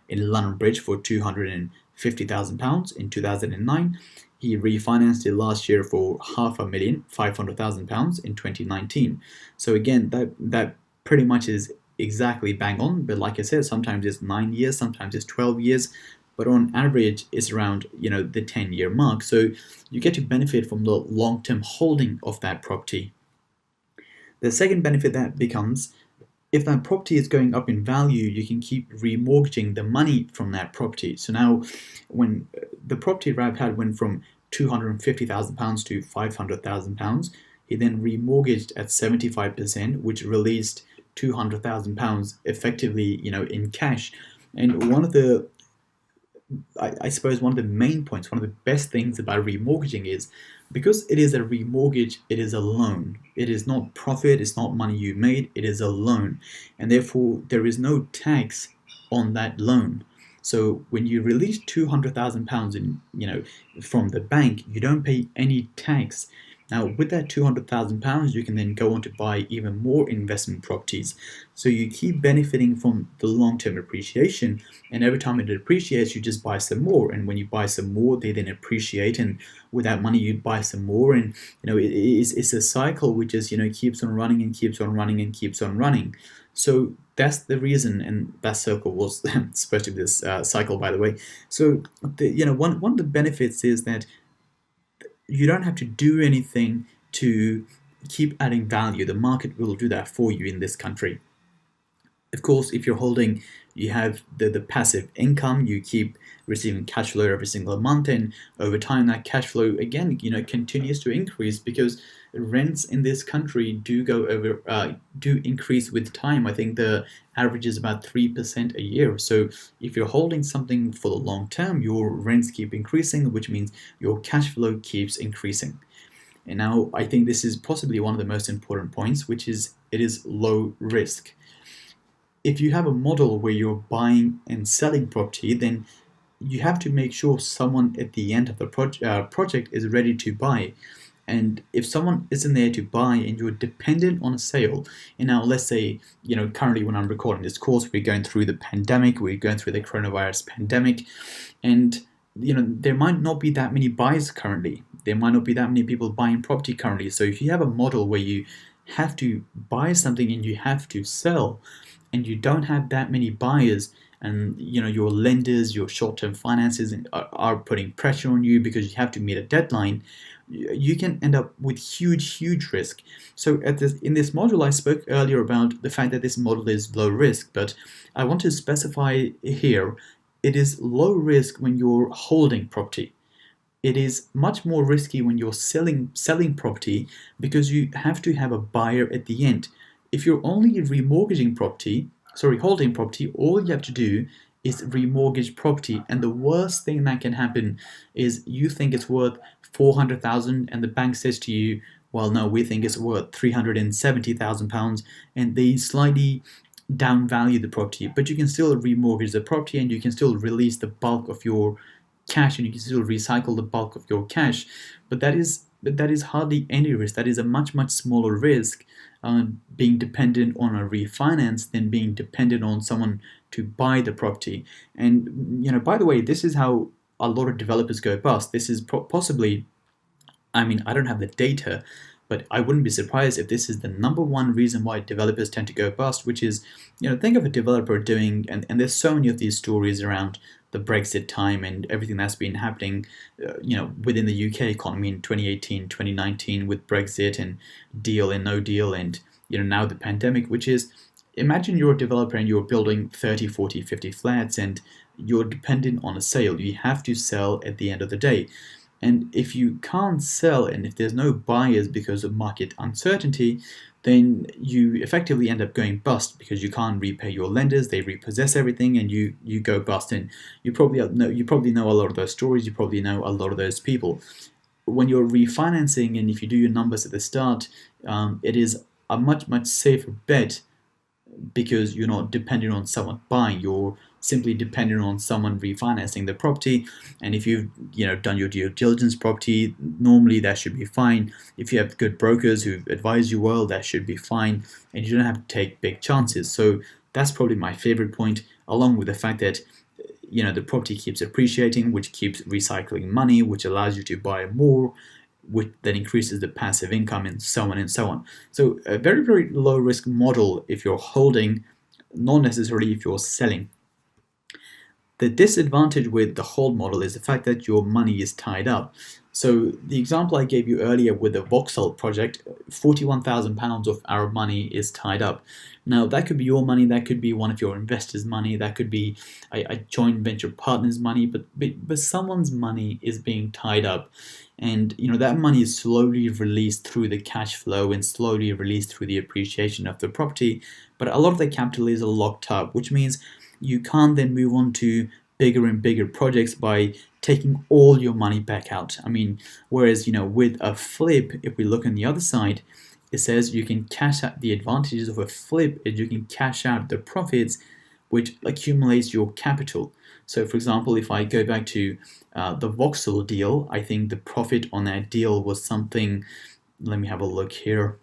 in London Bridge for £250,000 in 2009. He refinanced it last year for £500,000 in 2019. So again, that pretty much is exactly bang on, but like I said, sometimes it's 9 years, sometimes it's 12 years, but on average it's around the 10-year mark. So you get to benefit from the long-term holding of that property. The second benefit that becomes, if that property is going up in value, you can keep remortgaging the money from that property. So now, when the property Rab had went from £250,000 to £500,000, he then remortgaged at 75%, which released £200,000 effectively, in cash. And one of the, I suppose, one of the main points, one of the best things about remortgaging is, because it is a remortgage, it is a loan. It is not profit, it's not money you made, it is a loan. And therefore, there is no tax on that loan. So when you release £200,000 from the bank, you don't pay any tax. Now, with that £200,000, you can then go on to buy even more investment properties. So you keep benefiting from the long-term appreciation, and every time it appreciates, you just buy some more. And when you buy some more, they then appreciate, and with that money, you buy some more. And it's a cycle which just keeps on running and keeps on running and keeps on running. So that's the reason, and that circle was supposed to be this cycle, by the way. So one of the benefits is that you don't have to do anything to keep adding value. The market will do that for you in this country. Of course, if you're holding, you have the passive income, you keep receiving cash flow every single month, and over time that cash flow again continues to increase, because rents in this country do increase with time. I think the average is about 3% a year. So if you're holding something for the long term, your rents keep increasing, which means your cash flow keeps increasing. And now I think this is possibly one of the most important points, which is it is low risk. If you have a model where you're buying and selling property, then you have to make sure someone at the end of the project is ready to buy. And if someone isn't there to buy and you're dependent on a sale, and now let's say, currently when I'm recording this course, we're going through the pandemic, we're going through the coronavirus pandemic, and there might not be that many buyers currently. There might not be that many people buying property currently. So if you have a model where you have to buy something and you have to sell, and you don't have that many buyers, and your lenders, your short-term finances are putting pressure on you because you have to meet a deadline, you can end up with huge risk. So in this module, I spoke earlier about the fact that this model is low risk, but I want to specify here, it is low risk when you're holding property. It is much more risky when you're selling property, because you have to have a buyer at the end. If you're only holding property, all you have to do is remortgage property, and the worst thing that can happen is you think it's worth 400,000 and the bank says to you, well, no, we think it's worth £370,000, and they slightly downvalue the property, but you can still remortgage the property and you can still release the bulk of your cash and you can still recycle the bulk of your cash. But that is hardly any risk. That is a much smaller risk, being dependent on a refinance than being dependent on someone to buy the property. And by the way, this is how a lot of developers go bust. This is possibly, I don't have the data, but I wouldn't be surprised if this is the number one reason why developers tend to go bust, which is, think of a developer doing, and there's so many of these stories around the Brexit time and everything that's been happening, within the UK economy in 2018, 2019 with Brexit and deal and no deal, and, now the pandemic, which is, imagine you're a developer and you're building 30, 40, 50 flats and you're dependent on a sale. You have to sell at the end of the day. And if you can't sell and if there's no buyers because of market uncertainty, then you effectively end up going bust because you can't repay your lenders, they repossess everything, and you go bust. And you probably know a lot of those stories, you probably know a lot of those people. When you're refinancing and if you do your numbers at the start, it is a much safer bet because you're not dependent on someone buying, you're simply dependent on someone refinancing the property. And if you've done your due diligence property, normally that should be fine. If you have good brokers who advise you well, that should be fine, and you don't have to take big chances. So that's probably my favorite point, along with the fact that the property keeps appreciating, which keeps recycling money, which allows you to buy more, which then increases the passive income, and so on and so on. So a very low risk model if you're holding, not necessarily if you're selling. The disadvantage with the hold model is the fact that your money is tied up. So the example I gave you earlier with the Vauxhall project, £41,000 of our money is tied up. Now that could be your money, that could be one of your investors' money, that could be a joint venture partner's money, but someone's money is being tied up. And that money is slowly released through the cash flow and slowly released through the appreciation of the property. But a lot of the capital is locked up, which means you can't then move on to bigger and bigger projects by taking all your money back out. I mean, whereas with a flip, if we look on the other side, it says you can cash out. The advantages of a flip is you can cash out the profits, which accumulates your capital. So for example, if I go back to the Vauxhall deal, I think the profit on that deal was something, let me have a look here.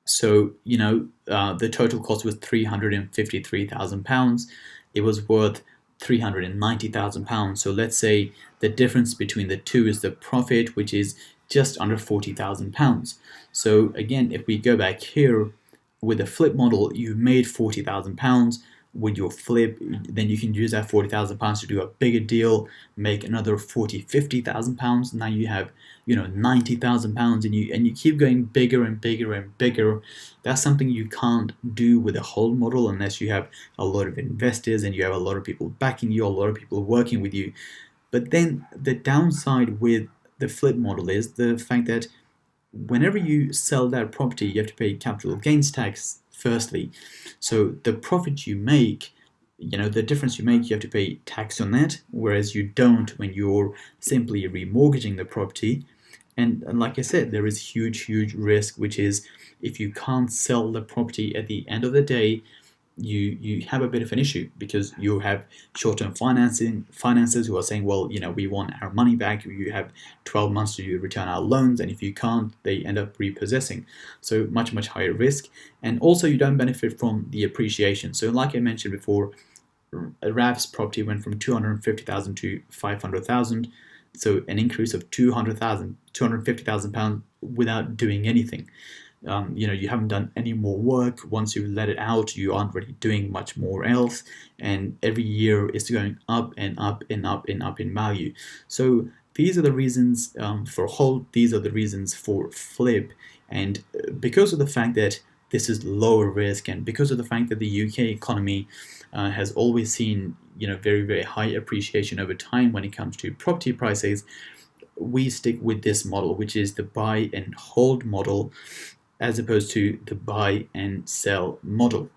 So, the total cost was £353,000. It was worth £390,000. So let's say the difference between the two is the profit, which is just under £40,000. So again, if we go back here with the flip model, you made £40,000 with your flip, then you can use that £40,000 to do a bigger deal, make another £50,000. Now you have £90,000, and you keep going bigger and bigger and bigger. That's something you can't do with a hold model unless you have a lot of investors and you have a lot of people backing you, a lot of people working with you. But then the downside with the flip model is the fact that whenever you sell that property, you have to pay capital gains tax firstly. So the profit you make, the difference you make, you have to pay tax on that, whereas you don't when you're simply remortgaging the property. And like I said, there is huge risk, which is if you can't sell the property at the end of the day, you have a bit of an issue, because you have short-term financiers who are saying, well, we want our money back. You have 12 months to return our loans, and if you can't, they end up repossessing. So much higher risk, and also you don't benefit from the appreciation. So like I mentioned before, Rav's property went from 250,000 to 500,000, so an increase of 250,000 pounds without doing anything. You haven't done any more work. Once you let it out, you aren't really doing much more else, and every year it's going up and up and up and up in value. So these are the reasons for hold, these are the reasons for flip, and because of the fact that this is lower risk, and because of the fact that the UK economy has always seen very high appreciation over time when it comes to property prices, we stick with this model, which is the buy and hold model, as opposed to the buy and sell model.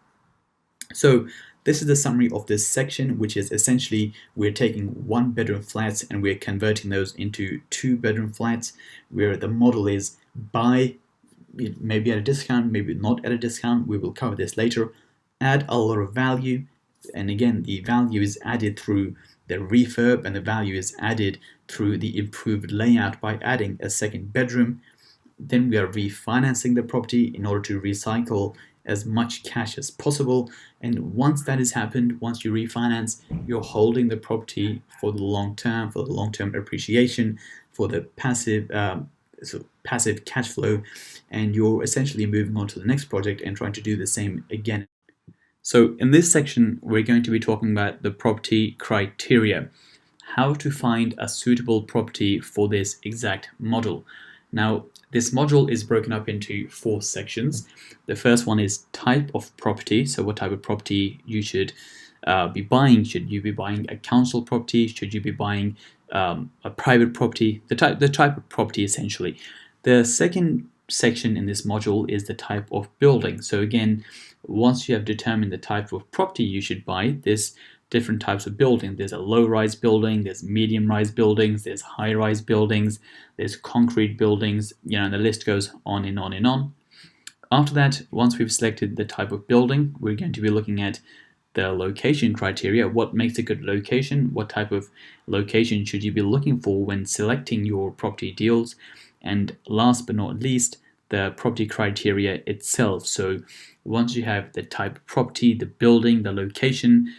So this is the summary of this section, which is essentially we're taking 1-bedroom flats and we're converting those into 2-bedroom flats, where the model is buy, maybe at a discount, maybe not at a discount. We will cover this later. Add a lot of value, and again, the value is added through the refurb, and the value is added through the improved layout by adding a 2nd bedroom. Then we are refinancing the property in order to recycle as much cash as possible. And once that has happened, once you refinance, you're holding the property for the long term, for the long-term appreciation, for the passive cash flow, and you're essentially moving on to the next project and trying to do the same again. So in this section, we're going to be talking about the property criteria, how to find a suitable property for this exact model. Now, this module is broken up into 4 sections. The first one is type of property. So what type of property you should be buying. Should you be buying a council property? Should you be buying a private property? The type of property, essentially. The second section in this module is the type of building. So again, once you have determined the type of property you should buy, there's different types of building. There's a low-rise building, there's medium-rise buildings, there's high-rise buildings, there's concrete buildings, and the list goes on and on and on. After that, once we've selected the type of building, we're going to be looking at the location criteria. What makes a good location? What type of location should you be looking for when selecting your property deals? And last but not least, the property criteria itself. So once you have the type of property, the building, the location,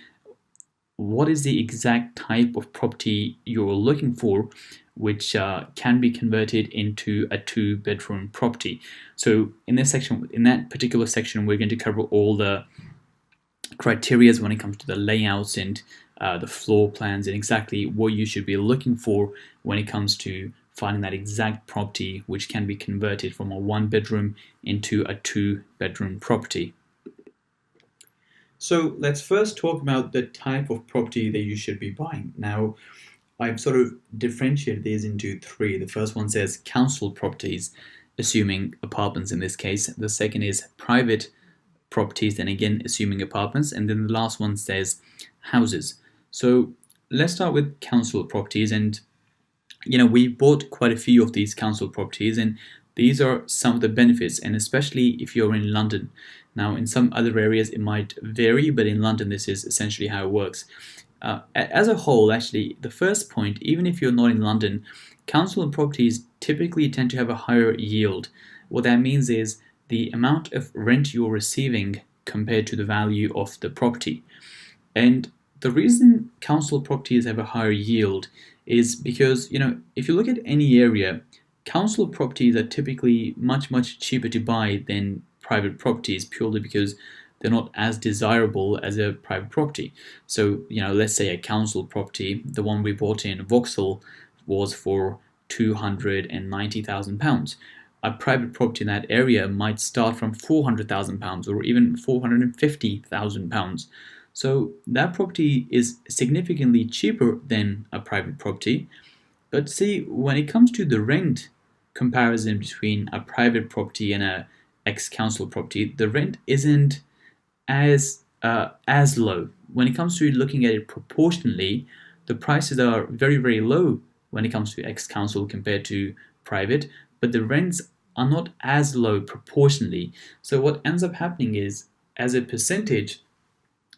what is the exact type of property you're looking for, which can be converted into a 2-bedroom property. So in this section, in that particular section, we're going to cover all the criteria when it comes to the layouts and the floor plans, and exactly what you should be looking for when it comes to finding that exact property which can be converted from a 1-bedroom into a 2-bedroom property. So let's first talk about the type of property that you should be buying. Now, I've sort of differentiated these into 3. The first one says council properties, assuming apartments in this case. The second is private properties, and again assuming apartments. And then the last one says houses. So let's start with council properties. And we bought quite a few of these council properties, and these are some of the benefits, and especially if you're in London. Now, in some other areas it might vary, but in London this is essentially how it works. As a whole, actually, the first point, even if you're not in London, council properties typically tend to have a higher yield. What that means is the amount of rent you're receiving compared to the value of the property. And the reason council properties have a higher yield is because, if you look at any area, council properties are typically much cheaper to buy than private properties, purely because they're not as desirable as a private property. So, let's say a council property, the one we bought in Vauxhall, was for £290,000. A private property in that area might start from £400,000 or even £450,000. So that property is significantly cheaper than a private property. But see, when it comes to the rent comparison between a private property and a ex-council property, the rent isn't as low. When it comes to looking at it proportionally, the prices are very low when it comes to ex-council compared to private, but the rents are not as low proportionally. So what ends up happening is, as a percentage,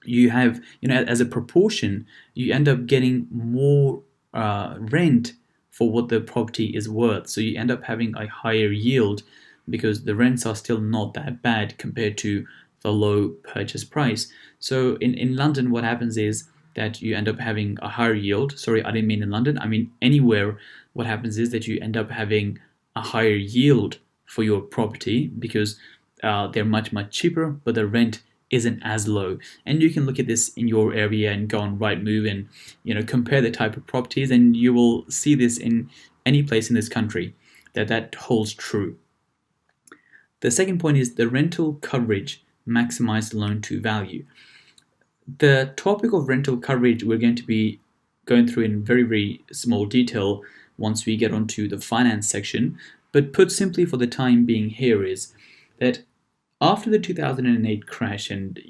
you have, as a proportion, you end up getting more rent for what the property is worth. So you end up having a higher yield because the rents are still not that bad compared to the low purchase price. So in London, what happens is that you end up having a higher yield. Sorry, I didn't mean in London. I mean anywhere. What happens is that you end up having a higher yield for your property because they're much cheaper, but the rent isn't as low. And you can look at this in your area and go on Rightmove and compare the type of properties, and you will see this in any place in this country that holds true. The second point is the rental coverage maximized loan to value. The topic of rental coverage we're going to be going through in very small detail once we get onto the finance section, but put simply for the time being here is that after the 2008 crash, and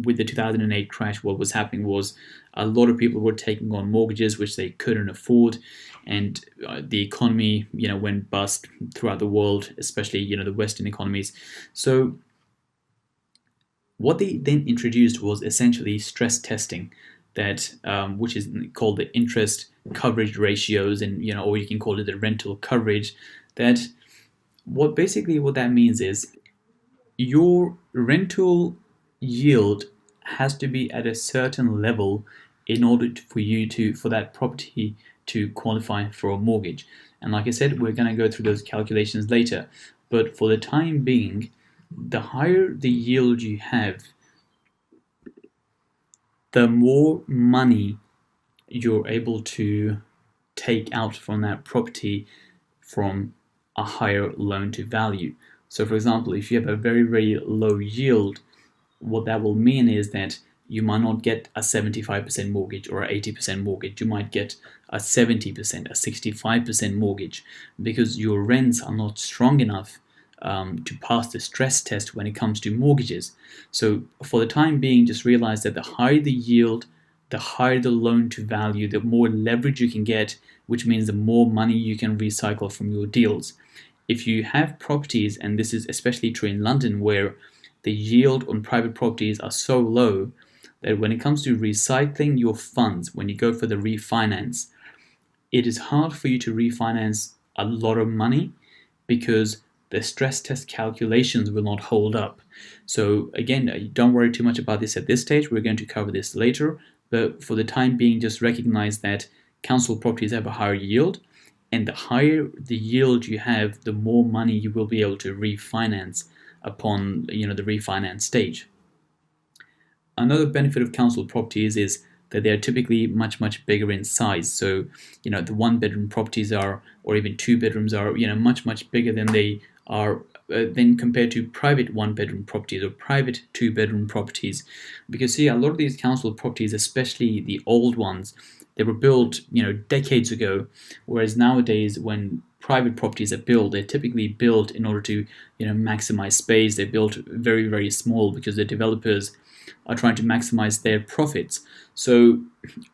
with the 2008 crash, what was happening was a lot of people were taking on mortgages which they couldn't afford, and the economy went bust throughout the world, especially the Western economies. So what they then introduced was essentially stress testing, that which is called the interest coverage ratios, and or you can call it the rental coverage. That what that means is your rental yield has to be at a certain level in order for that property to qualify for a mortgage. And like I said, we're going to go through those calculations later. But for the time being, the higher the yield you have, the more money you're able to take out from that property from a higher loan to value. So for example, if you have a very low yield, what that will mean is that you might not get a 75% mortgage or an 80% mortgage. You might get a 70%, a 65% mortgage, because your rents are not strong enough to pass the stress test when it comes to mortgages. So for the time being, just realize that the higher the yield, the higher the loan to value, the more leverage you can get, which means the more money you can recycle from your deals. If you have properties, and this is especially true in London, where the yield on private properties are so low that when it comes to recycling your funds, when you go for the refinance, it is hard for you to refinance a lot of money because the stress test calculations will not hold up. So again, don't worry too much about this at this stage. We're going to cover this later. But for the time being, just recognize that council properties have a higher yield. And the higher the yield you have, the more money you will be able to refinance upon the refinance stage. Another benefit of council properties is that they're typically much bigger in size. So, the one-bedroom properties are, or even two bedrooms are, much bigger than they are than compared to private one-bedroom properties or private two-bedroom properties. Because see, a lot of these council properties, especially the old ones, they were built, decades ago, whereas nowadays when private properties are built, they're typically built in order to, maximize space. They're built very small because the developers are trying to maximize their profits. So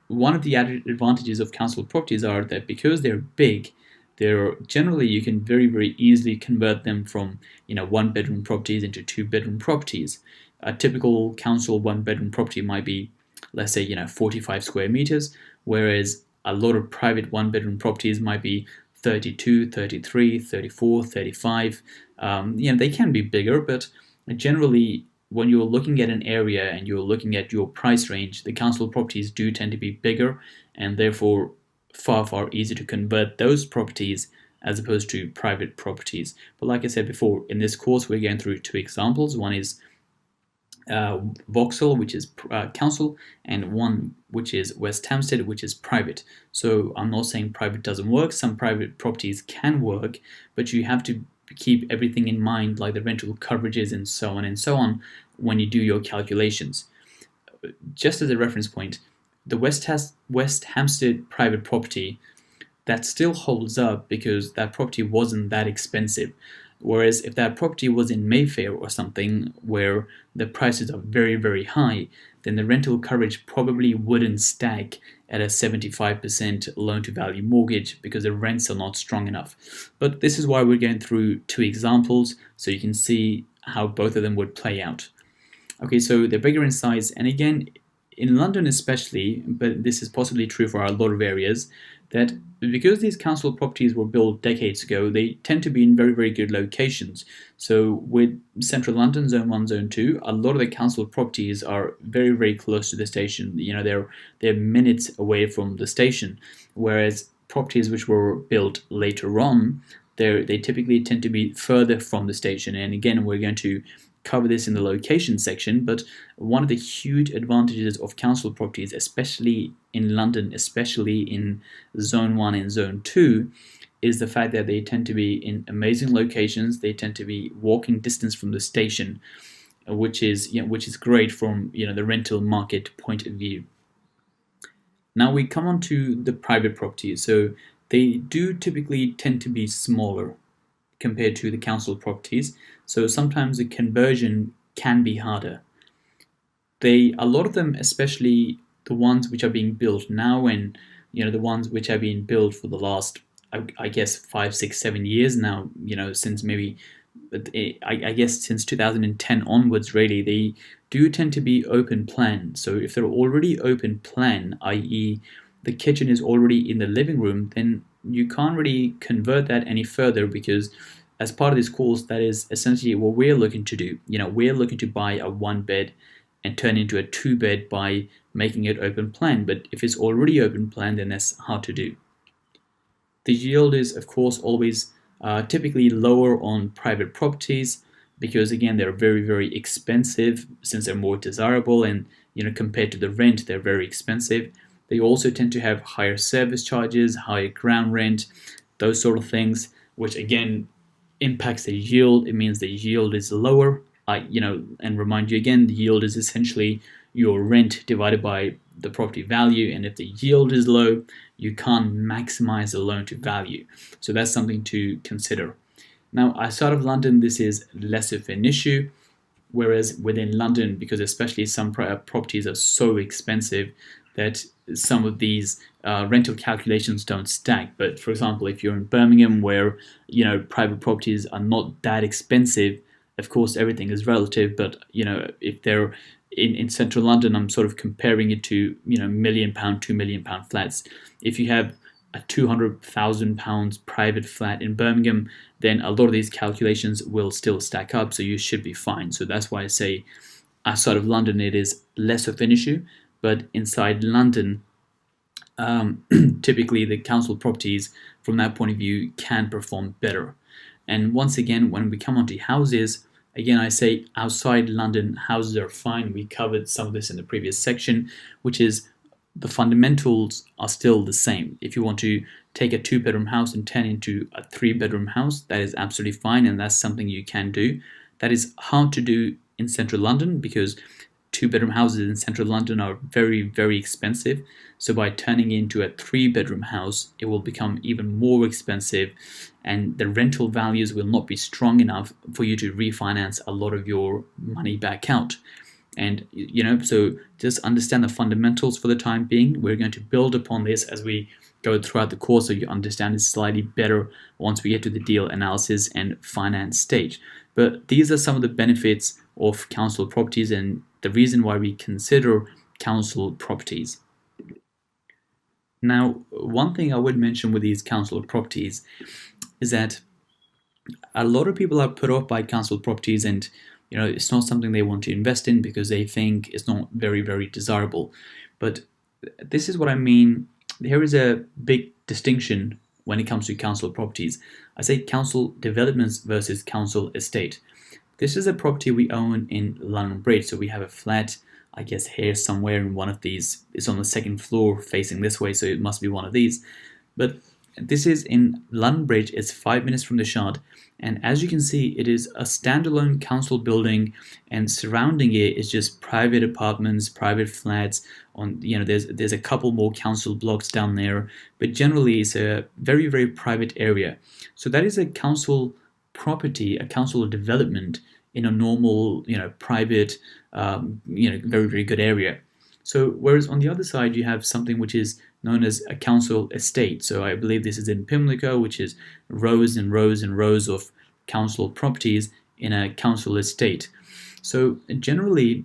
one of the added advantages of council properties are that because they're big, they're generally, you can very easily convert them from one bedroom properties into two bedroom properties. A typical council one bedroom property might be, let's say, 45 square meters, whereas a lot of private one bedroom properties might be 32, 33, 34, 35. They can be bigger, but generally when you're looking at an area and you're looking at your price range, the council properties do tend to be bigger and therefore far easier to convert those properties as opposed to private properties. But like I said before, in this course we're going through two examples. One is Vauxhall, which is council, and one which is West Hampstead, which is private. So I'm not saying private doesn't work. Some private properties can work, but you have to keep everything in mind, like the rental coverages and so on when you do your calculations. Just as a reference point, the West Hampstead private property, that still holds up because that property wasn't that expensive. Whereas if that property was in Mayfair or something where the prices are very high, then the rental coverage probably wouldn't stack at a 75% loan-to-value mortgage because the rents are not strong enough. But this is why we're going through two examples so you can see how both of them would play out. Okay, so they're bigger in size, and again, in London especially, but this is possibly true for a lot of areas, that because these council properties were built decades ago, they tend to be in very good locations. So with central London, zone 1, zone 2, a lot of the council properties are very close to the station. They're minutes away from the station, whereas properties which were built later on, they typically tend to be further from the station. And again, we're going to cover this in the location section, but one of the huge advantages of council properties, especially in London, especially in zone 1 and zone 2, is the fact that they tend to be in amazing locations. They tend to be walking distance from the station, which is great from the rental market point of view. Now we come on to the private properties. So they do typically tend to be smaller compared to the council properties, so sometimes the conversion can be harder. A lot of them, especially the ones which are being built now, and the ones which have been built for the last, I guess, 5, 6, 7 years now, since maybe, I guess since 2010 onwards, really, they do tend to be open plan. So if they're already open plan, i.e. the kitchen is already in the living room, then you can't really convert that any further, because as part of this course, that is essentially what we're looking to do. We're looking to buy a 1-bed and turn into a 2-bed by making it open plan. But if it's already open plan, then that's hard to do. The yield is, of course, always typically lower on private properties because, again, they're very expensive since they're more desirable, and compared to the rent, they're very expensive. They also tend to have higher service charges, higher ground rent, those sort of things, which again impacts the yield. It means the yield is lower. And remind you again, the yield is essentially your rent divided by the property value, and if the yield is low, you can't maximize the loan to value. So that's something to consider. Now, outside of London, this is less of an issue, whereas within London, because especially some properties are so expensive that some of these rental calculations don't stack. But for example, if you're in Birmingham, where private properties are not that expensive, of course everything is relative. But if they're in central London, I'm sort of comparing it to £1 million, £2 million flats. If you have a £200,000 private flat in Birmingham, then a lot of these calculations will still stack up, so you should be fine. So that's why I say outside of London it is less of an issue, but inside London, typically the council properties from that point of view can perform better. And once again, when we come onto houses, Again, I say outside London, houses are fine. We covered some of this in the previous section, which is the fundamentals are still the same. If you want to take a 2-bedroom house and turn into a 3-bedroom house, that is absolutely fine, and that's something you can do. That is hard to do in central London because 2-bedroom houses in central London are very, very expensive. So by turning into a 3-bedroom house, it will become even more expensive, and the rental values will not be strong enough for you to refinance a lot of your money back out. And so just understand the fundamentals for the time being. We're going to build upon this as we go throughout the course, so you understand it slightly better once we get to the deal analysis and finance stage. But these are some of the benefits of council properties and the reason why we consider council properties. Now, one thing I would mention with these council properties is that a lot of people are put off by council properties, and it's not something they want to invest in because they think it's not very, very desirable. But this is what I mean. Here is a big distinction when it comes to council properties. I say council developments versus council estate. This is a property we own in London Bridge. So we have a flat, I guess here somewhere in one of these. It's on the 2nd floor facing this way, so it must be one of these. But this is in London Bridge. It's 5 minutes from the Shard. And as you can see, it is a standalone council building, and surrounding it is just private apartments, private flats. There's a couple more council blocks down there, but generally it's a very, very private area. So that is a council property, a council development in a normal, private, very, very good area. So whereas on the other side you have something which is known as a council estate. So I believe this is in Pimlico, which is rows and rows and rows of council properties in a council estate. So generally,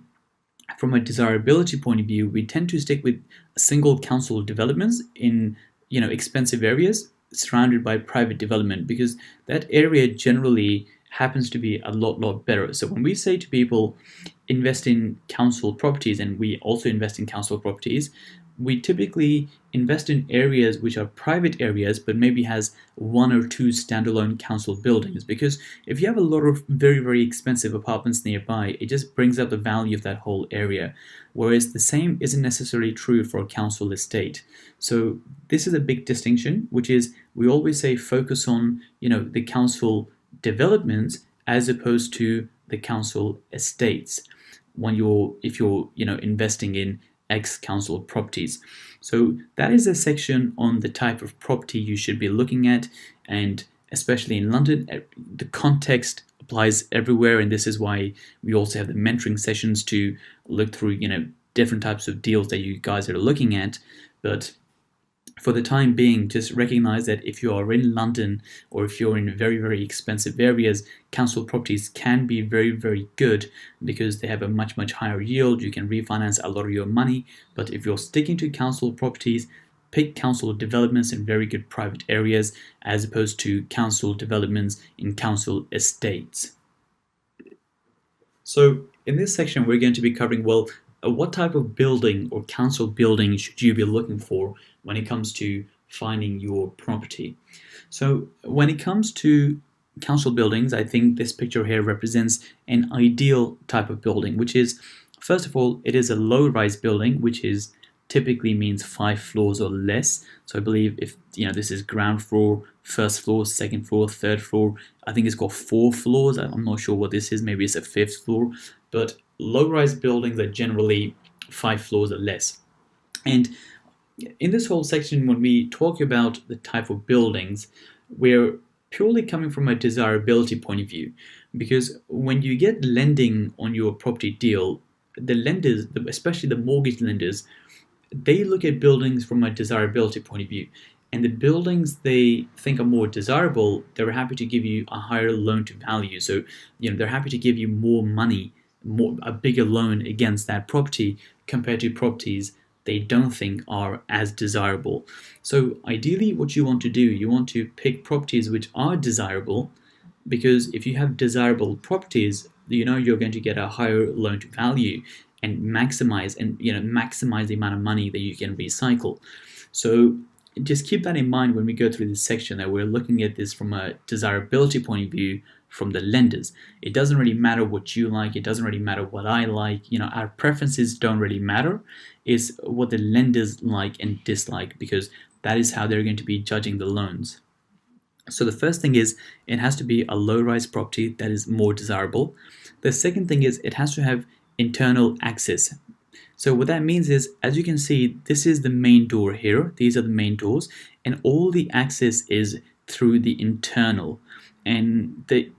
from a desirability point of view, we tend to stick with single council developments in expensive areas surrounded by private development, because that area generally happens to be a lot better. So when we say to people invest in council properties, and we also invest in council properties, we typically invest in areas which are private areas but maybe has 1 or 2 standalone council buildings, because if you have a lot of very, very expensive apartments nearby, it just brings up the value of that whole area, whereas the same isn't necessarily true for a council estate. So this is a big distinction, which is we always say focus on the council developments as opposed to the council estates if you're investing in ex-council properties. So that is a section on the type of property you should be looking at, and especially in London, the context applies everywhere, and this is why we also have the mentoring sessions to look through different types of deals that you guys are looking at. But for the time being, just recognize that if you are in London or if you're in very, very expensive areas, council properties can be very, very good because they have a much, much higher yield. You can refinance a lot of your money. But if you're sticking to council properties, pick council developments in very good private areas as opposed to council developments in council estates. So in this section, we're going to be covering, what type of building or council building should you be looking for when it comes to finding your property? So when it comes to council buildings, I think this picture here represents an ideal type of building, which is, first of all, it is a low-rise building, which is typically means 5 floors or less. So I believe if this is ground floor, first floor, second floor, third floor, I think it's got 4 floors. I'm not sure what this is. Maybe it's a 5th floor, but low-rise buildings are generally 5 floors or less. And in this whole section, when we talk about the type of buildings, we're purely coming from a desirability point of view, because when you get lending on your property deal, the lenders, especially the mortgage lenders, they look at buildings from a desirability point of view. And the buildings they think are more desirable, they're happy to give you a higher loan to value. So, they're happy to give you more money, a bigger loan against that property compared to properties they don't think are as desirable. So ideally what you want to do, you want to pick properties which are desirable, because if you have desirable properties, you're going to get a higher loan to value and maximize the amount of money that you can recycle. So just keep that in mind when we go through this section, that we're looking at this from a desirability point of view from the lenders. It doesn't really matter what you like, it doesn't really matter what I like, our preferences don't really matter. It's what the lenders like and dislike, because that is how they're going to be judging the loans. So the first thing is it has to be a low-rise property that is more desirable. The second thing is it has to have internal access. So what that means is, as you can see, this is the main door here. These are the main doors, and all the access is through the internal. And the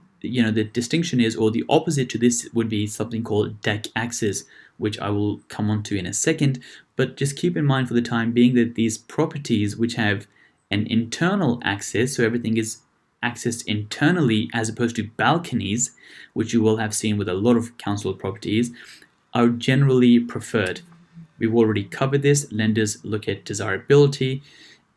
distinction is, or the opposite to this would be something called deck access, which I will come on to in a second. But just keep in mind for the time being that these properties which have an internal access, so everything is accessed internally as opposed to balconies, which you will have seen with a lot of council properties, are generally preferred. We've already covered this. Lenders look at desirability,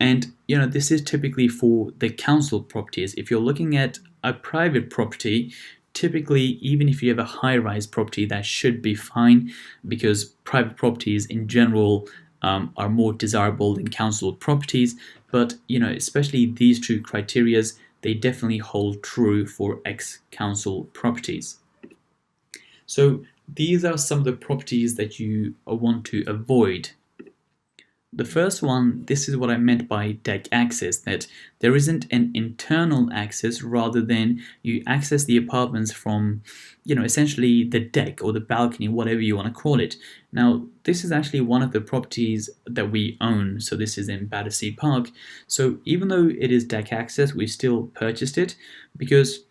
and this is typically for the council properties. If you're looking at a private property, typically, even if you have a high-rise property, that should be fine, because private properties in general are more desirable than council properties. But especially these two criterias, they definitely hold true for ex-council properties. So these are some of the properties that you want to avoid. The first one, this is what I meant by deck access, that there isn't an internal access, rather than you access the apartments from, essentially the deck or the balcony, whatever you want to call it. Now, this is actually one of the properties that we own. So this is in Battersea Park. So even though it is deck access, we still purchased it, because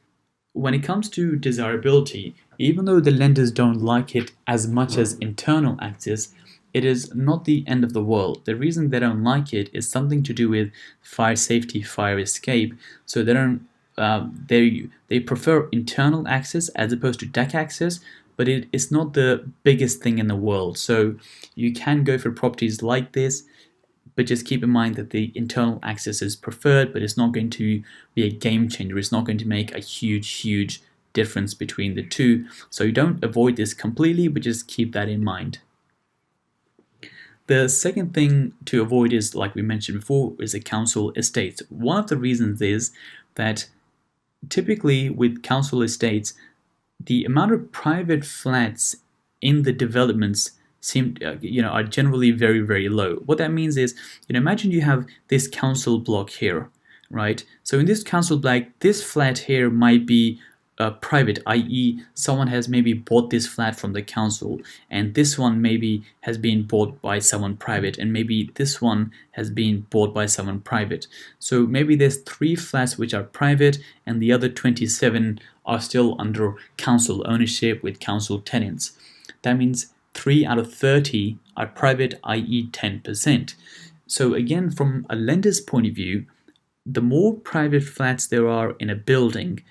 when it comes to desirability, even though the lenders don't like it as much as internal access, it is not the end of the world. The reason they don't like it is something to do with fire safety, fire escape. So they don't. They prefer internal access as opposed to deck access, but it's not the biggest thing in the world. So you can go for properties like this, but just keep in mind that the internal access is preferred, but it's not going to be a game changer. It's not going to make a huge difference between the two. So you don't avoid this completely, but just keep that in mind. The second thing to avoid is, like we mentioned before, is a council estate. One of the reasons is that typically with council estates, the amount of private flats in the developments are generally very low. What that means is, imagine you have this council block here, right? So in this council block, this flat here might be private, i.e. someone has maybe bought this flat from the council, and this one maybe has been bought by someone private, and maybe this one has been bought by someone private. So maybe there's 3 flats which are private, and the other 27 are still under council ownership with council tenants. That means 3 out of 30 are private, i.e. 10%. So again, from a lender's point of view, the more private flats there are in a building,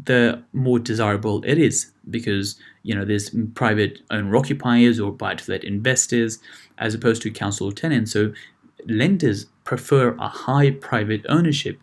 the more desirable it is, because there's private owner occupiers or buy-to-let investors as opposed to council tenants. So lenders prefer a high private ownership,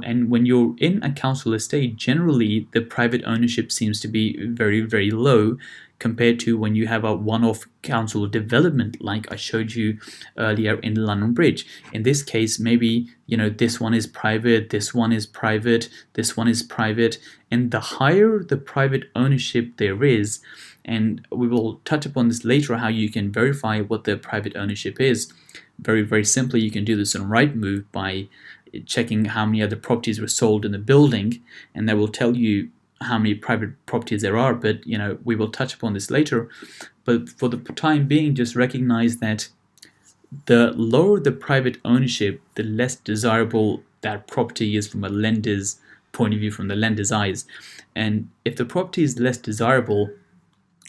and when you're in a council estate, generally the private ownership seems to be very low compared to when you have a one-off council development like I showed you earlier in London Bridge. In this case, maybe this one is private, this one is private, this one is private, and the higher the private ownership there is, and we will touch upon this later, how you can verify what the private ownership is. Very simply, you can do this on Rightmove by checking how many other properties were sold in the building, and that will tell you how many private properties there are. But we will touch upon this later. But for the time being, just recognize that the lower the private ownership, the less desirable that property is from a lender's point of view, from the lender's eyes. And if the property is less desirable,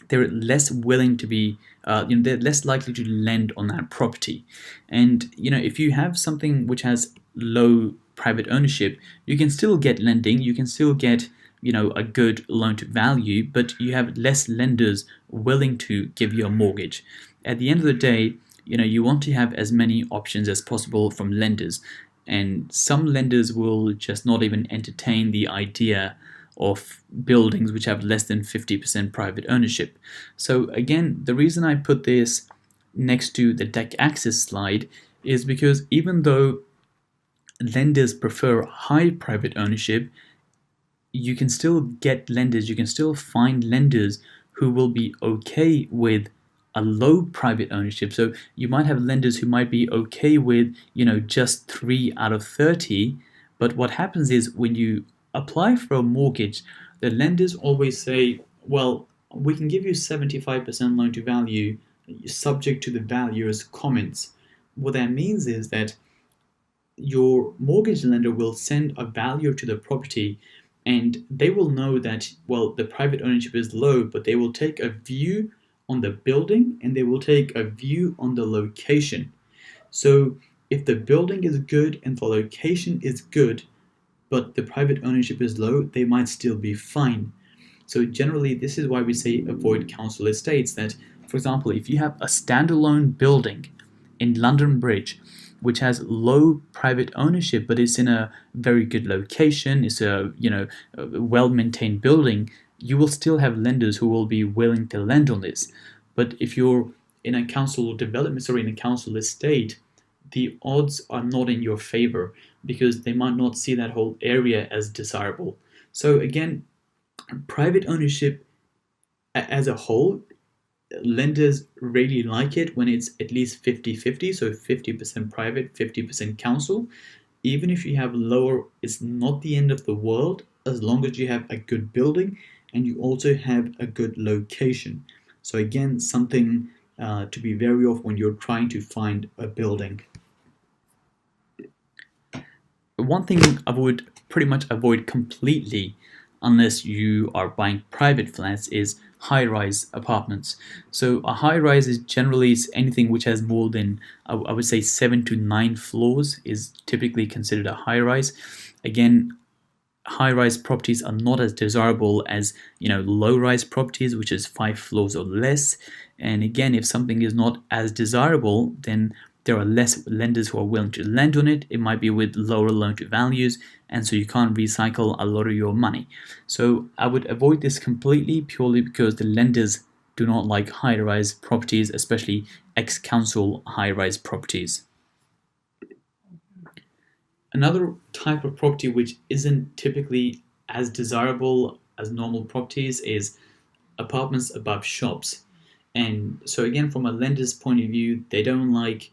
they're less willing to be, they're less likely to lend on that property. And if you have something which has low private ownership, you can still get lending, you can still get a good loan to value, but you have less lenders willing to give you a mortgage. At the end of the day, you want to have as many options as possible from lenders, and some lenders will just not even entertain the idea of buildings which have less than 50% private ownership. So again, the reason I put this next to the deck access slide is because even though lenders prefer high private ownership, you can still get lenders, you can still find lenders who will be okay with a low private ownership. So you might have lenders who might be okay with, just 3 out of 30. But what happens is when you apply for a mortgage, the lenders always say, well, we can give you 75% loan to value subject to the valuer's comments. What that means is that your mortgage lender will send a valuer to the property, and they will know that, well, the private ownership is low, but they will take a view on the building and they will take a view on the location. So if the building is good and the location is good, but the private ownership is low, they might still be fine. So generally, this is why we say avoid council estates. That, for example, if you have a standalone building in London Bridge, which has low private ownership, but it's in a very good location, it's a well-maintained building, you will still have lenders who will be willing to lend on this. But if you're in a council development or in a council estate, the odds are not in your favor because they might not see that whole area as desirable. So again, private ownership as a whole, lenders really like it when it's at least 50-50, so 50% private, 50% council. Even if you have lower, it's not the end of the world as long as you have a good building and you also have a good location. So again, something to be wary of when you're trying to find a building. One thing I would pretty much avoid completely, unless you are buying private flats, is high-rise apartments. So a high-rise is generally anything which has more than, I would say, 7 to 9 floors is typically considered a high-rise. Again, high-rise properties are not as desirable as low-rise properties, which is 5 floors or less. And again, if something is not as desirable, then there are less lenders who are willing to lend on it. It might be with lower loan to values, and so you can't recycle a lot of your money. So I would avoid this completely, purely because the lenders do not like high-rise properties, especially ex-council high-rise properties. Another type of property which isn't typically as desirable as normal properties is apartments above shops. And so again, from a lender's point of view, they don't like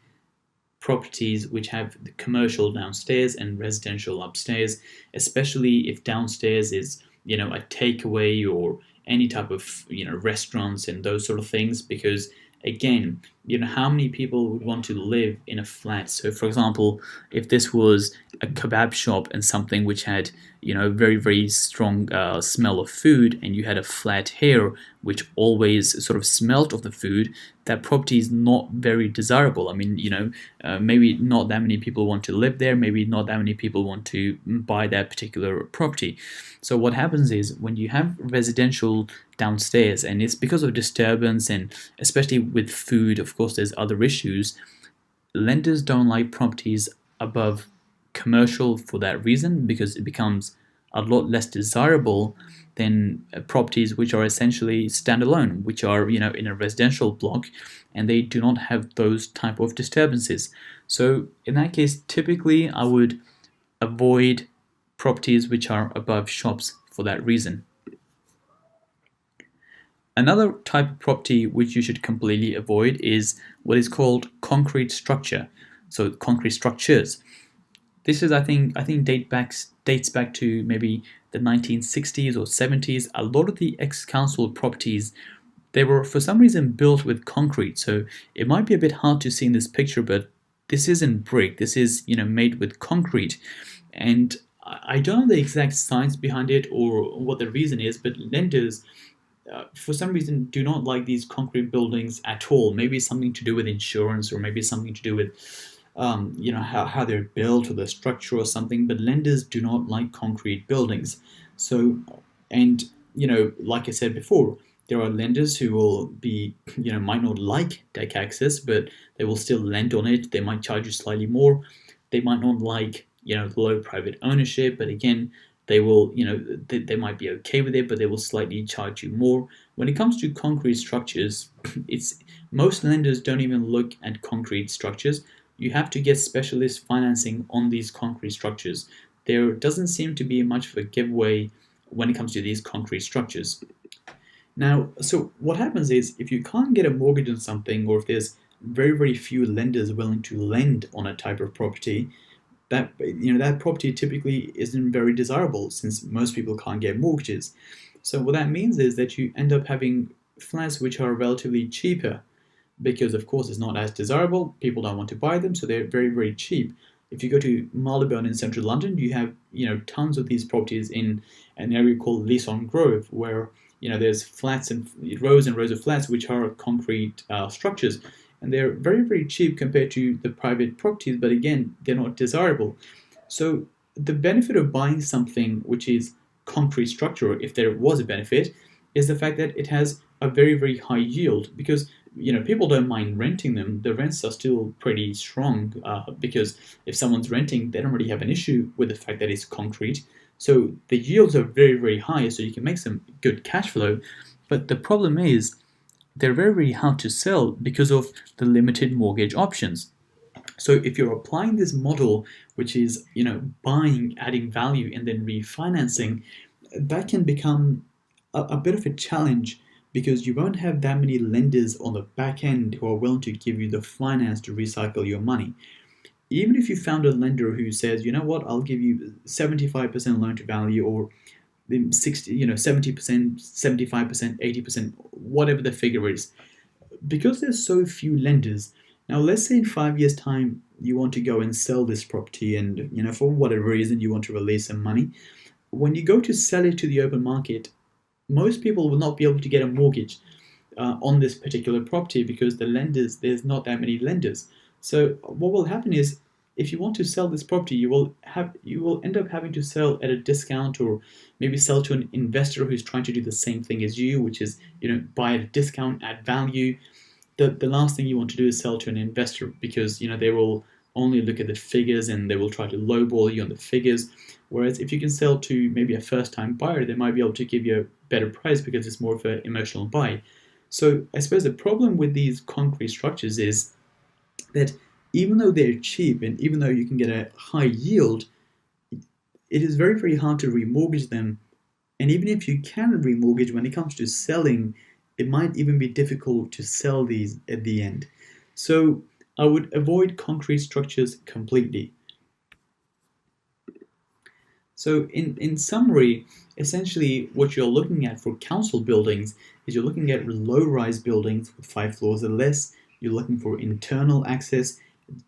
properties which have the commercial downstairs and residential upstairs, especially if downstairs is a takeaway or any type of restaurants and those sort of things, because again, how many people would want to live in a flat? So for example, if this was a kebab shop and something which had very, very strong smell of food, and you had a flat here which always sort of smelt of the food, that property is not very desirable. I mean, maybe not that many people want to live there, maybe not that many people want to buy that particular property. So what happens is when you have residential downstairs, and it's because of disturbance, and especially with food, of course, there's other issues, lenders don't like properties above commercial for that reason, because it becomes a lot less desirable than properties which are essentially standalone, which are in a residential block, and they do not have those type of disturbances. So in that case, typically I would avoid properties which are above shops for that reason. Another type of property which you should completely avoid is what is called concrete structure. So concrete structures. This is, I think dates back to maybe the 1960s or 70s. A lot of the ex-council properties, they were for some reason built with concrete. So it might be a bit hard to see in this picture, but this isn't brick. This is made with concrete. And I don't know the exact science behind it or what the reason is, but lenders, for some reason, do not like these concrete buildings at all. Maybe it's something to do with insurance, or maybe something to do with how they're built or the structure or something, but lenders do not like concrete buildings. So, and like I said before, there are lenders who will be, might not like deck access, but they will still lend on it. They might charge you slightly more. They might not like, low private ownership, but again, they will, they might be okay with it, but they will slightly charge you more. When it comes to concrete structures, most lenders don't even look at concrete structures. You have to get specialist financing on these concrete structures. There doesn't seem to be much of a giveaway when it comes to these concrete structures. Now, so what happens is if you can't get a mortgage on something, or if there's very, very few lenders willing to lend on a type of property, that property typically isn't very desirable since most people can't get mortgages. So what that means is that you end up having flats which are relatively cheaper because, of course, it's not as desirable. People don't want to buy them, so they're very, very cheap. If you go to Marylebone in central London, you have tons of these properties in an area called Leeson Grove, where there's flats and rows of flats which are concrete structures, and they're very, very cheap compared to the private properties, but again, they're not desirable. So the benefit of buying something which is concrete structure, if there was a benefit, is the fact that it has a very, very high yield, because people don't mind renting them. The rents are still pretty strong because if someone's renting, they don't really have an issue with the fact that it's concrete. So the yields are very, very high, so you can make some good cash flow. But the problem is they're very, very hard to sell because of the limited mortgage options. So if you're applying this model, which is buying, adding value, and then refinancing, that can become a bit of a challenge, because you won't have that many lenders on the back end who are willing to give you the finance to recycle your money. Even if you found a lender who says, you know what, I'll give you 75% loan to value, or 70%, 75%, 80%, whatever the figure is, because there's so few lenders. Now, let's say in 5 years' time, you want to go and sell this property, and for whatever reason, you want to release some money. When you go to sell it to the open market, most people will not be able to get a mortgage on this particular property because there's not that many lenders. So what will happen is, if you want to sell this property, you will end up having to sell at a discount, or maybe sell to an investor who's trying to do the same thing as you, which is buy at a discount, add value. The last thing you want to do is sell to an investor, because they will only look at the figures and they will try to lowball you on the figures. Whereas if you can sell to maybe a first-time buyer, they might be able to give you a better price because it's more of an emotional buy. So I suppose the problem with these concrete structures is that even though they're cheap and even though you can get a high yield, it is very, very hard to remortgage them. And even if you can remortgage, when it comes to selling, it might even be difficult to sell these at the end. So I would avoid concrete structures completely. So in summary, essentially what you're looking at for council buildings is you're looking at low-rise buildings with 5 floors or less. You're looking for internal access.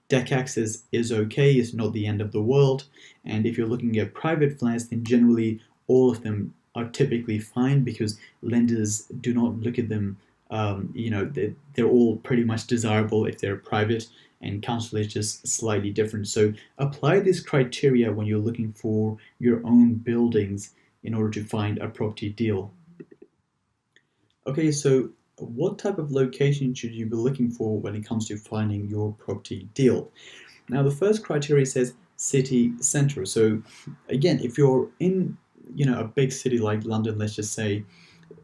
Deck access is okay, it's not the end of the world. And if you're looking at private flats, then generally all of them are typically fine because lenders do not look at them. They're all pretty much desirable if they're private, and council is just slightly different. So apply this criteria when you're looking for your own buildings in order to find a property deal. Okay, so what type of location should you be looking for when it comes to finding your property deal? Now, the first criteria says city centre. So again, if you're in a big city like London, let's just say,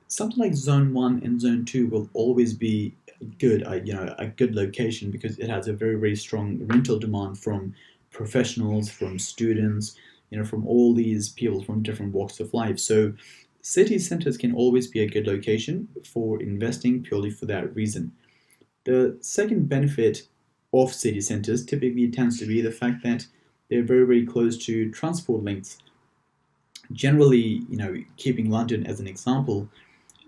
something like Zone 1 and Zone 2 will always be good, a good location, because it has a very, very strong rental demand from professionals, from students, from all these people from different walks of life. So city centers can always be a good location for investing purely for that reason. The second benefit of city centers typically tends to be the fact that they're very, very close to transport links. Generally, keeping London as an example,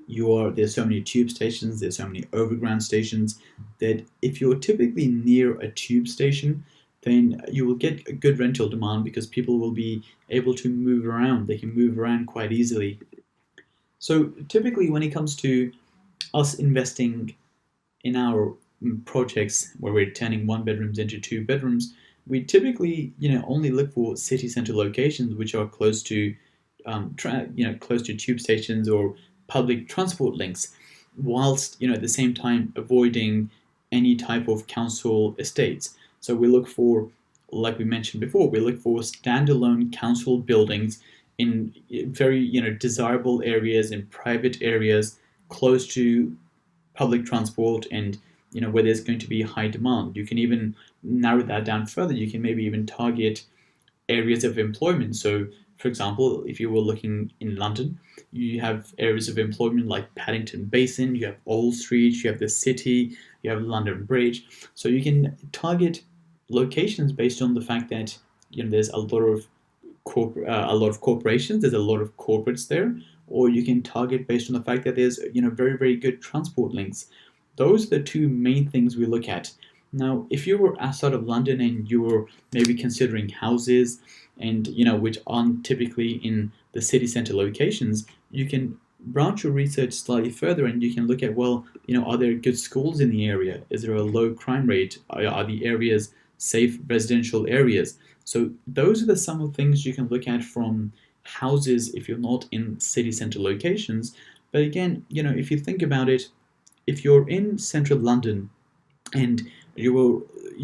there's so many tube stations, there's so many overground stations, that if you're typically near a tube station, then you will get a good rental demand because people will be able to move around. They can move around quite easily. So typically when it comes to us investing in our projects where we're turning 1 bedrooms into 2 bedrooms, we typically only look for city center locations which are close to close to tube stations or public transport links, whilst at the same time avoiding any type of council estates. So we look for, like we mentioned before, we look for standalone council buildings in very desirable areas, in private areas, close to public transport, and where there's going to be high demand. You can even narrow that down further. You can maybe even target areas of employment. So For example, if you were looking in London, you have areas of employment like Paddington Basin, you have Old Street, you have the City, you have London Bridge. So you can target locations based on the fact that there's a lot of corporations, there's a lot of corporates there, or you can target based on the fact that there's very, very good transport links. Those are the two main things we look at. Now, if you were outside of London and you were maybe considering houses and which aren't typically in the city center locations, you can branch your research slightly further and you can look at, well, are there good schools in the area? Is there a low crime rate? Are the areas safe residential areas? So those are the some of things you can look at from houses if you're not in city center locations. But again, if you think about it, if you're in central London and you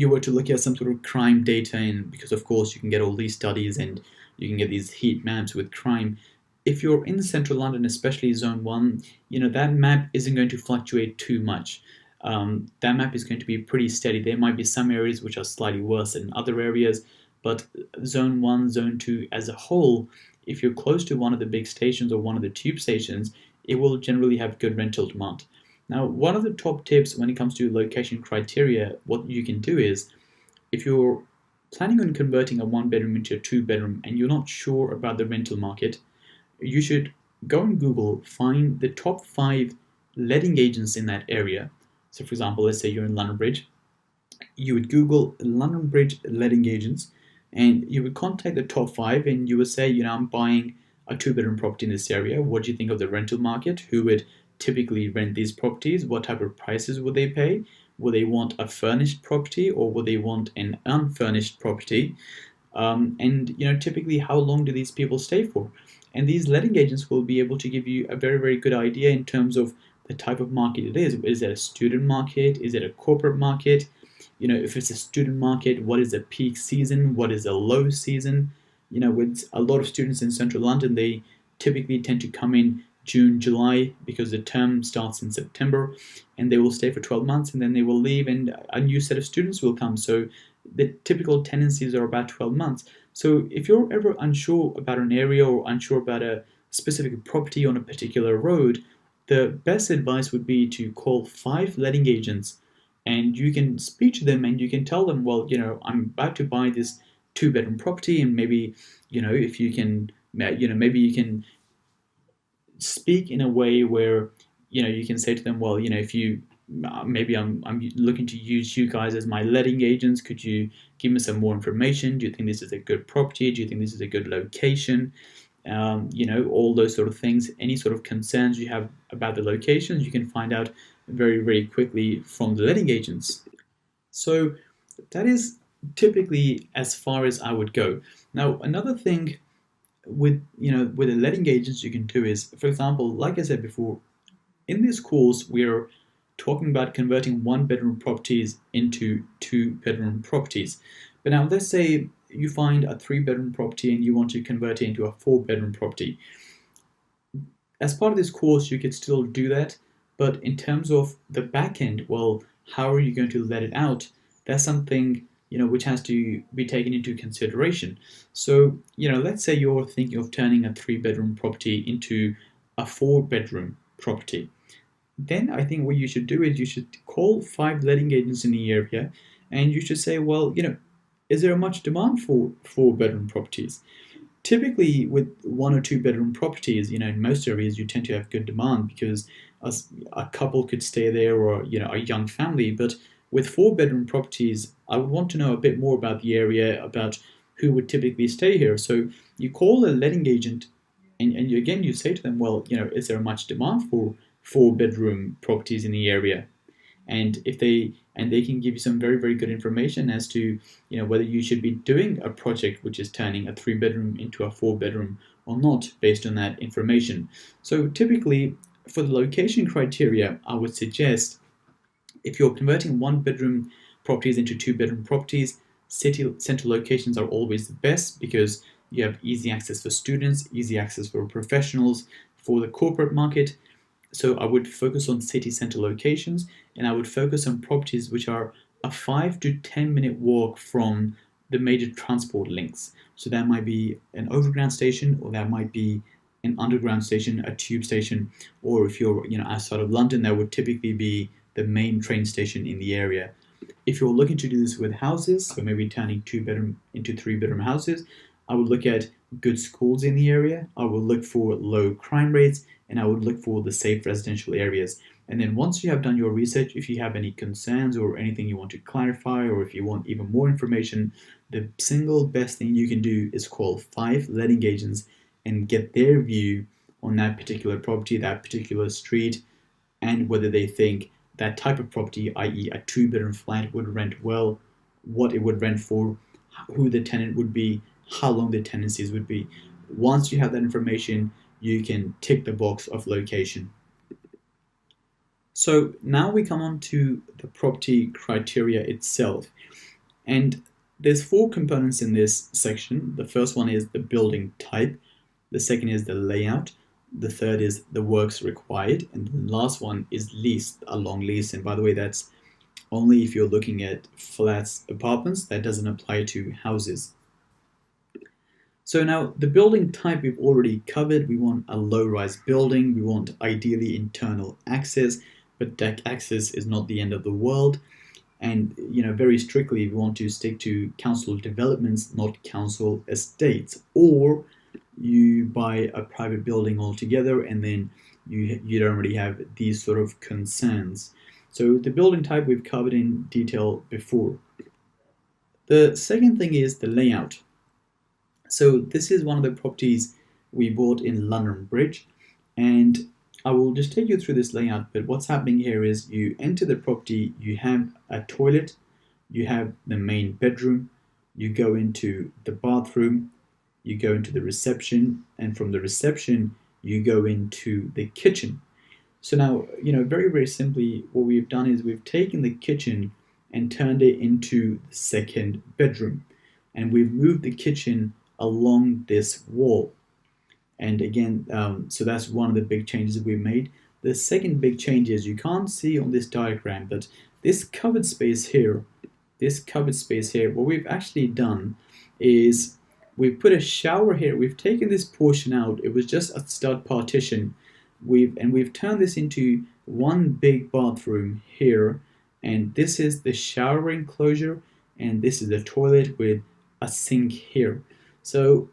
were to look at some sort of crime data, and because of course you can get all these studies and you can get these heat maps with crime. If you're in central London, especially zone 1, that map isn't going to fluctuate too much. That map is going to be pretty steady. There might be some areas which are slightly worse than other areas, but zone 1, zone 2 as a whole, if you're close to one of the big stations or one of the tube stations, it will generally have good rental demand. Now, one of the top tips when it comes to location criteria, what you can do is, if you're planning on converting a 1-bedroom into a 2-bedroom and you're not sure about the rental market, you should go on Google, find the top 5 letting agents in that area. So for example, let's say you're in London Bridge. You would Google London Bridge letting agents and you would contact the top 5 and you would say, I'm buying a 2-bedroom property in this area. What do you think of the rental market? Who would typically rent these properties? What type of prices would they pay? Will they want a furnished property or will they want an unfurnished property? And typically how long do these people stay for? And these letting agents will be able to give you a very, very good idea in terms of the type of market it is. Is it a student market? Is it a corporate market? If it's a student market, what is the peak season? What is the low season? With a lot of students in central London, they typically tend to come in June, July, because the term starts in September, and they will stay for 12 months and then they will leave and a new set of students will come. So the typical tenancies are about 12 months. So if you're ever unsure about an area or unsure about a specific property on a particular road, the best advice would be to call 5 letting agents and you can speak to them and you can tell them, well, I'm about to buy this 2-bedroom property, and maybe, if you can, maybe you can speak in a way where you can say to them, well, if you maybe I'm looking to use you guys as my letting agents, could you give me some more information? Do you think this is a good property? Do you think this is a good location? All those sort of things. Any sort of concerns you have about the locations, you can find out very, very quickly from the letting agents. So that is typically as far as I would go. Now, another thing with the letting agents you can do is, for example, like I said before, in this course we're talking about converting 1-bedroom properties into 2-bedroom properties. But now let's say you find a 3-bedroom property and you want to convert it into a 4-bedroom property. As part of this course you could still do that, but in terms of the back end, well, how are you going to let it out? That's something which has to be taken into consideration. So, let's say you're thinking of turning a 3-bedroom property into a 4-bedroom property. Then I think what you should do is you should call 5 letting agents in the area and you should say, well, is there much demand for 4-bedroom properties? Typically with 1 or 2-bedroom properties, in most areas you tend to have good demand because a couple could stay there or, a young family. But with 4-bedroom properties, I would want to know a bit more about the area, about who would typically stay here. So you call a letting agent and you say to them, well, is there much demand for 4-bedroom properties in the area? And they can give you some very, very good information as to whether you should be doing a project which is turning a 3-bedroom into a 4-bedroom or not, based on that information. So typically for the location criteria, I would suggest, if you're converting 1-bedroom properties into 2-bedroom properties, city central locations are always the best because you have easy access for students, easy access for professionals, for the corporate market. So I would focus on city center locations, and I would focus on properties which are a 5 to 10 minute walk from the major transport links. So that might be an overground station, or that might be an underground station, a tube station, or if you're outside of London, that would typically be the main train station in the area. If you're looking to do this with houses, so maybe turning 2-bedroom into 3-bedroom houses, I would look at good schools in the area, I would look for low crime rates, and I would look for the safe residential areas. And then once you have done your research, if you have any concerns or anything you want to clarify, or if you want even more information, the single best thing you can do is call 5 letting agents and get their view on that particular property, that particular street, and whether they think that type of property, i.e. a 2-bedroom flat, would rent well, what it would rent for, who the tenant would be, how long the tenancies would be. Once you have that information, you can tick the box of location. So now we come on to the property criteria itself. And there's 4 components in this section. The first one is the building type. The second is the layout. The third is the works required. And the last one is lease, a long lease. And by the way, that's only if you're looking at flats, apartments. That doesn't apply to houses. So now the building type we've already covered. We want a low-rise building. We want ideally internal access, but deck access is not the end of the world. And very strictly, we want to stick to council developments, not council estates. Or you buy a private building altogether, and then you don't really have these sort of concerns. So the building type we've covered in detail before. The second thing is the layout. So this is one of the properties we bought in London Bridge, and I will just take you through this layout. But what's happening here is you enter the property, you have a toilet, you have the main bedroom, you go into the bathroom, you go into the reception, and from the reception you go into the kitchen. So now, very, very simply, what we've done is we've taken the kitchen and turned it into the second bedroom, and we've moved the kitchen along this wall. And again, so that's one of the big changes that we've made. The second big change is, you can't see on this diagram, but this covered space here, what we've actually done is we've put a shower here. We've taken this portion out. It was just a stud partition. We've turned this into one big bathroom here, and this is the shower enclosure, and this is the toilet with a sink here. So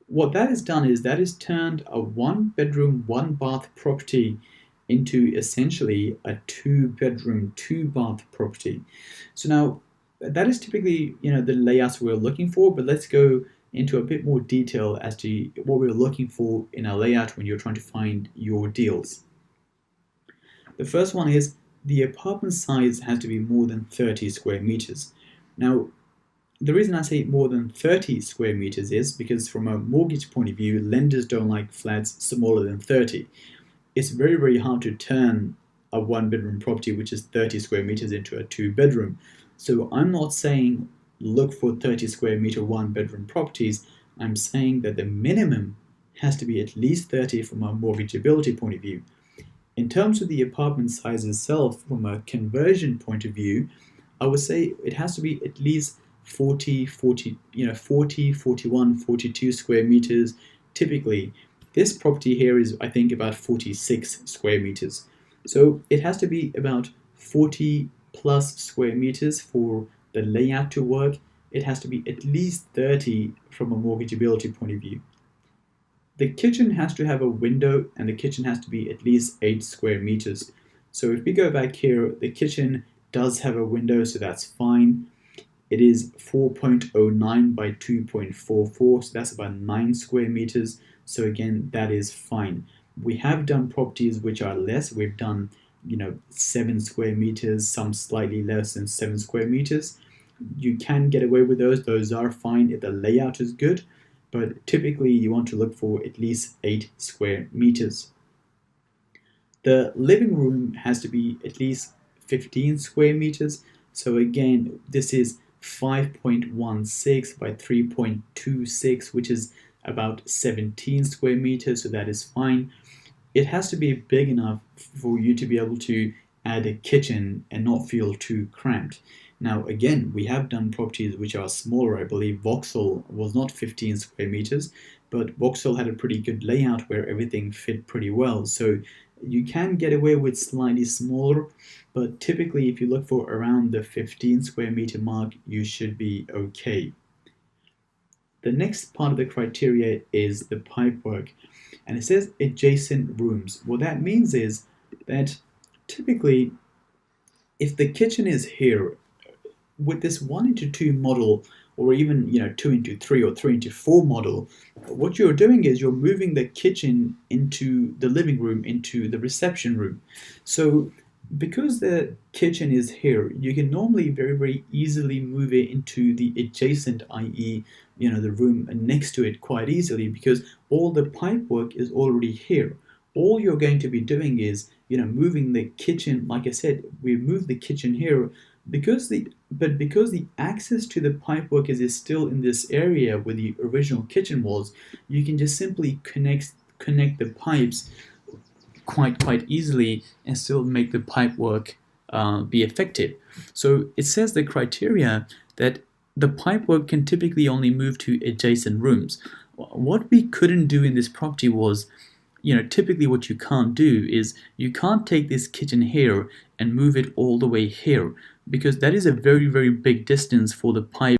what that has done is that has turned a 1-bedroom, 1-bath property into essentially a 2-bedroom, 2-bath property. So now that is typically the layouts we're looking for, but let's go into a bit more detail as to what we're looking for in a layout when you're trying to find your deals. The first one is the apartment size has to be more than 30 square meters. Now, the reason I say more than 30 square meters is because from a mortgage point of view, lenders don't like flats smaller than 30. It's very, very hard to turn a 1-bedroom property which is 30 square meters into a 2-bedroom. So I'm not saying look for 30 square meter 1-bedroom properties. I'm saying that the minimum has to be at least 30 from a mortgageability point of view. In terms of the apartment size itself, from a conversion point of view, I would say it has to be at least 40, 41, 42 square meters. Typically, this property here is, I think, about 46 square meters. So it has to be about 40 plus square meters for the layout to work. It has to be at least 30 from a mortgageability point of view. The kitchen has to have a window, and the kitchen has to be at least 8 square meters. So if we go back here, the kitchen does have a window, so that's fine. It is 4.09 by 2.44, so that's about 9 square meters. So again, that is fine. We have done properties which are less. We've done 7 square meters, some slightly less than 7 square meters. You can get away with those. Those are fine if the layout is good, but typically you want to look for at least 8 square meters. The living room has to be at least 15 square meters. So again, this is 5.16 by 3.26, which is about 17 square meters, so that is fine. It has to be big enough for you to be able to add a kitchen and not feel too cramped. Now again, we have done properties which are smaller. I believe Vauxhall was not 15 square meters, but Vauxhall had a pretty good layout where everything fit pretty well. So you can get away with slightly smaller, but typically if you look for around the 15 square meter mark, you should be okay. The next part of the criteria is the pipework, and it says adjacent rooms. What that means is that typically if the kitchen is here, with this 1:2 model, or even 2:3 or 3:4 model, what you're doing is you're moving the kitchen into the living room, into the reception room. So because the kitchen is here, you can normally very easily move it into the adjacent, i.e. the room next to it, quite easily, because all the pipework is already here. All you're going to be doing is moving the kitchen. Like I said, we move the kitchen here because the access to the pipework is still in this area where the original kitchen was. You can just simply connect the pipes quite easily and still make the pipework be effective. So it says the criteria that the pipework can typically only move to adjacent rooms. What we couldn't do in this property was, typically what you can't do is you can't take this kitchen here and move it all the way here, because that is a very big distance for the pipe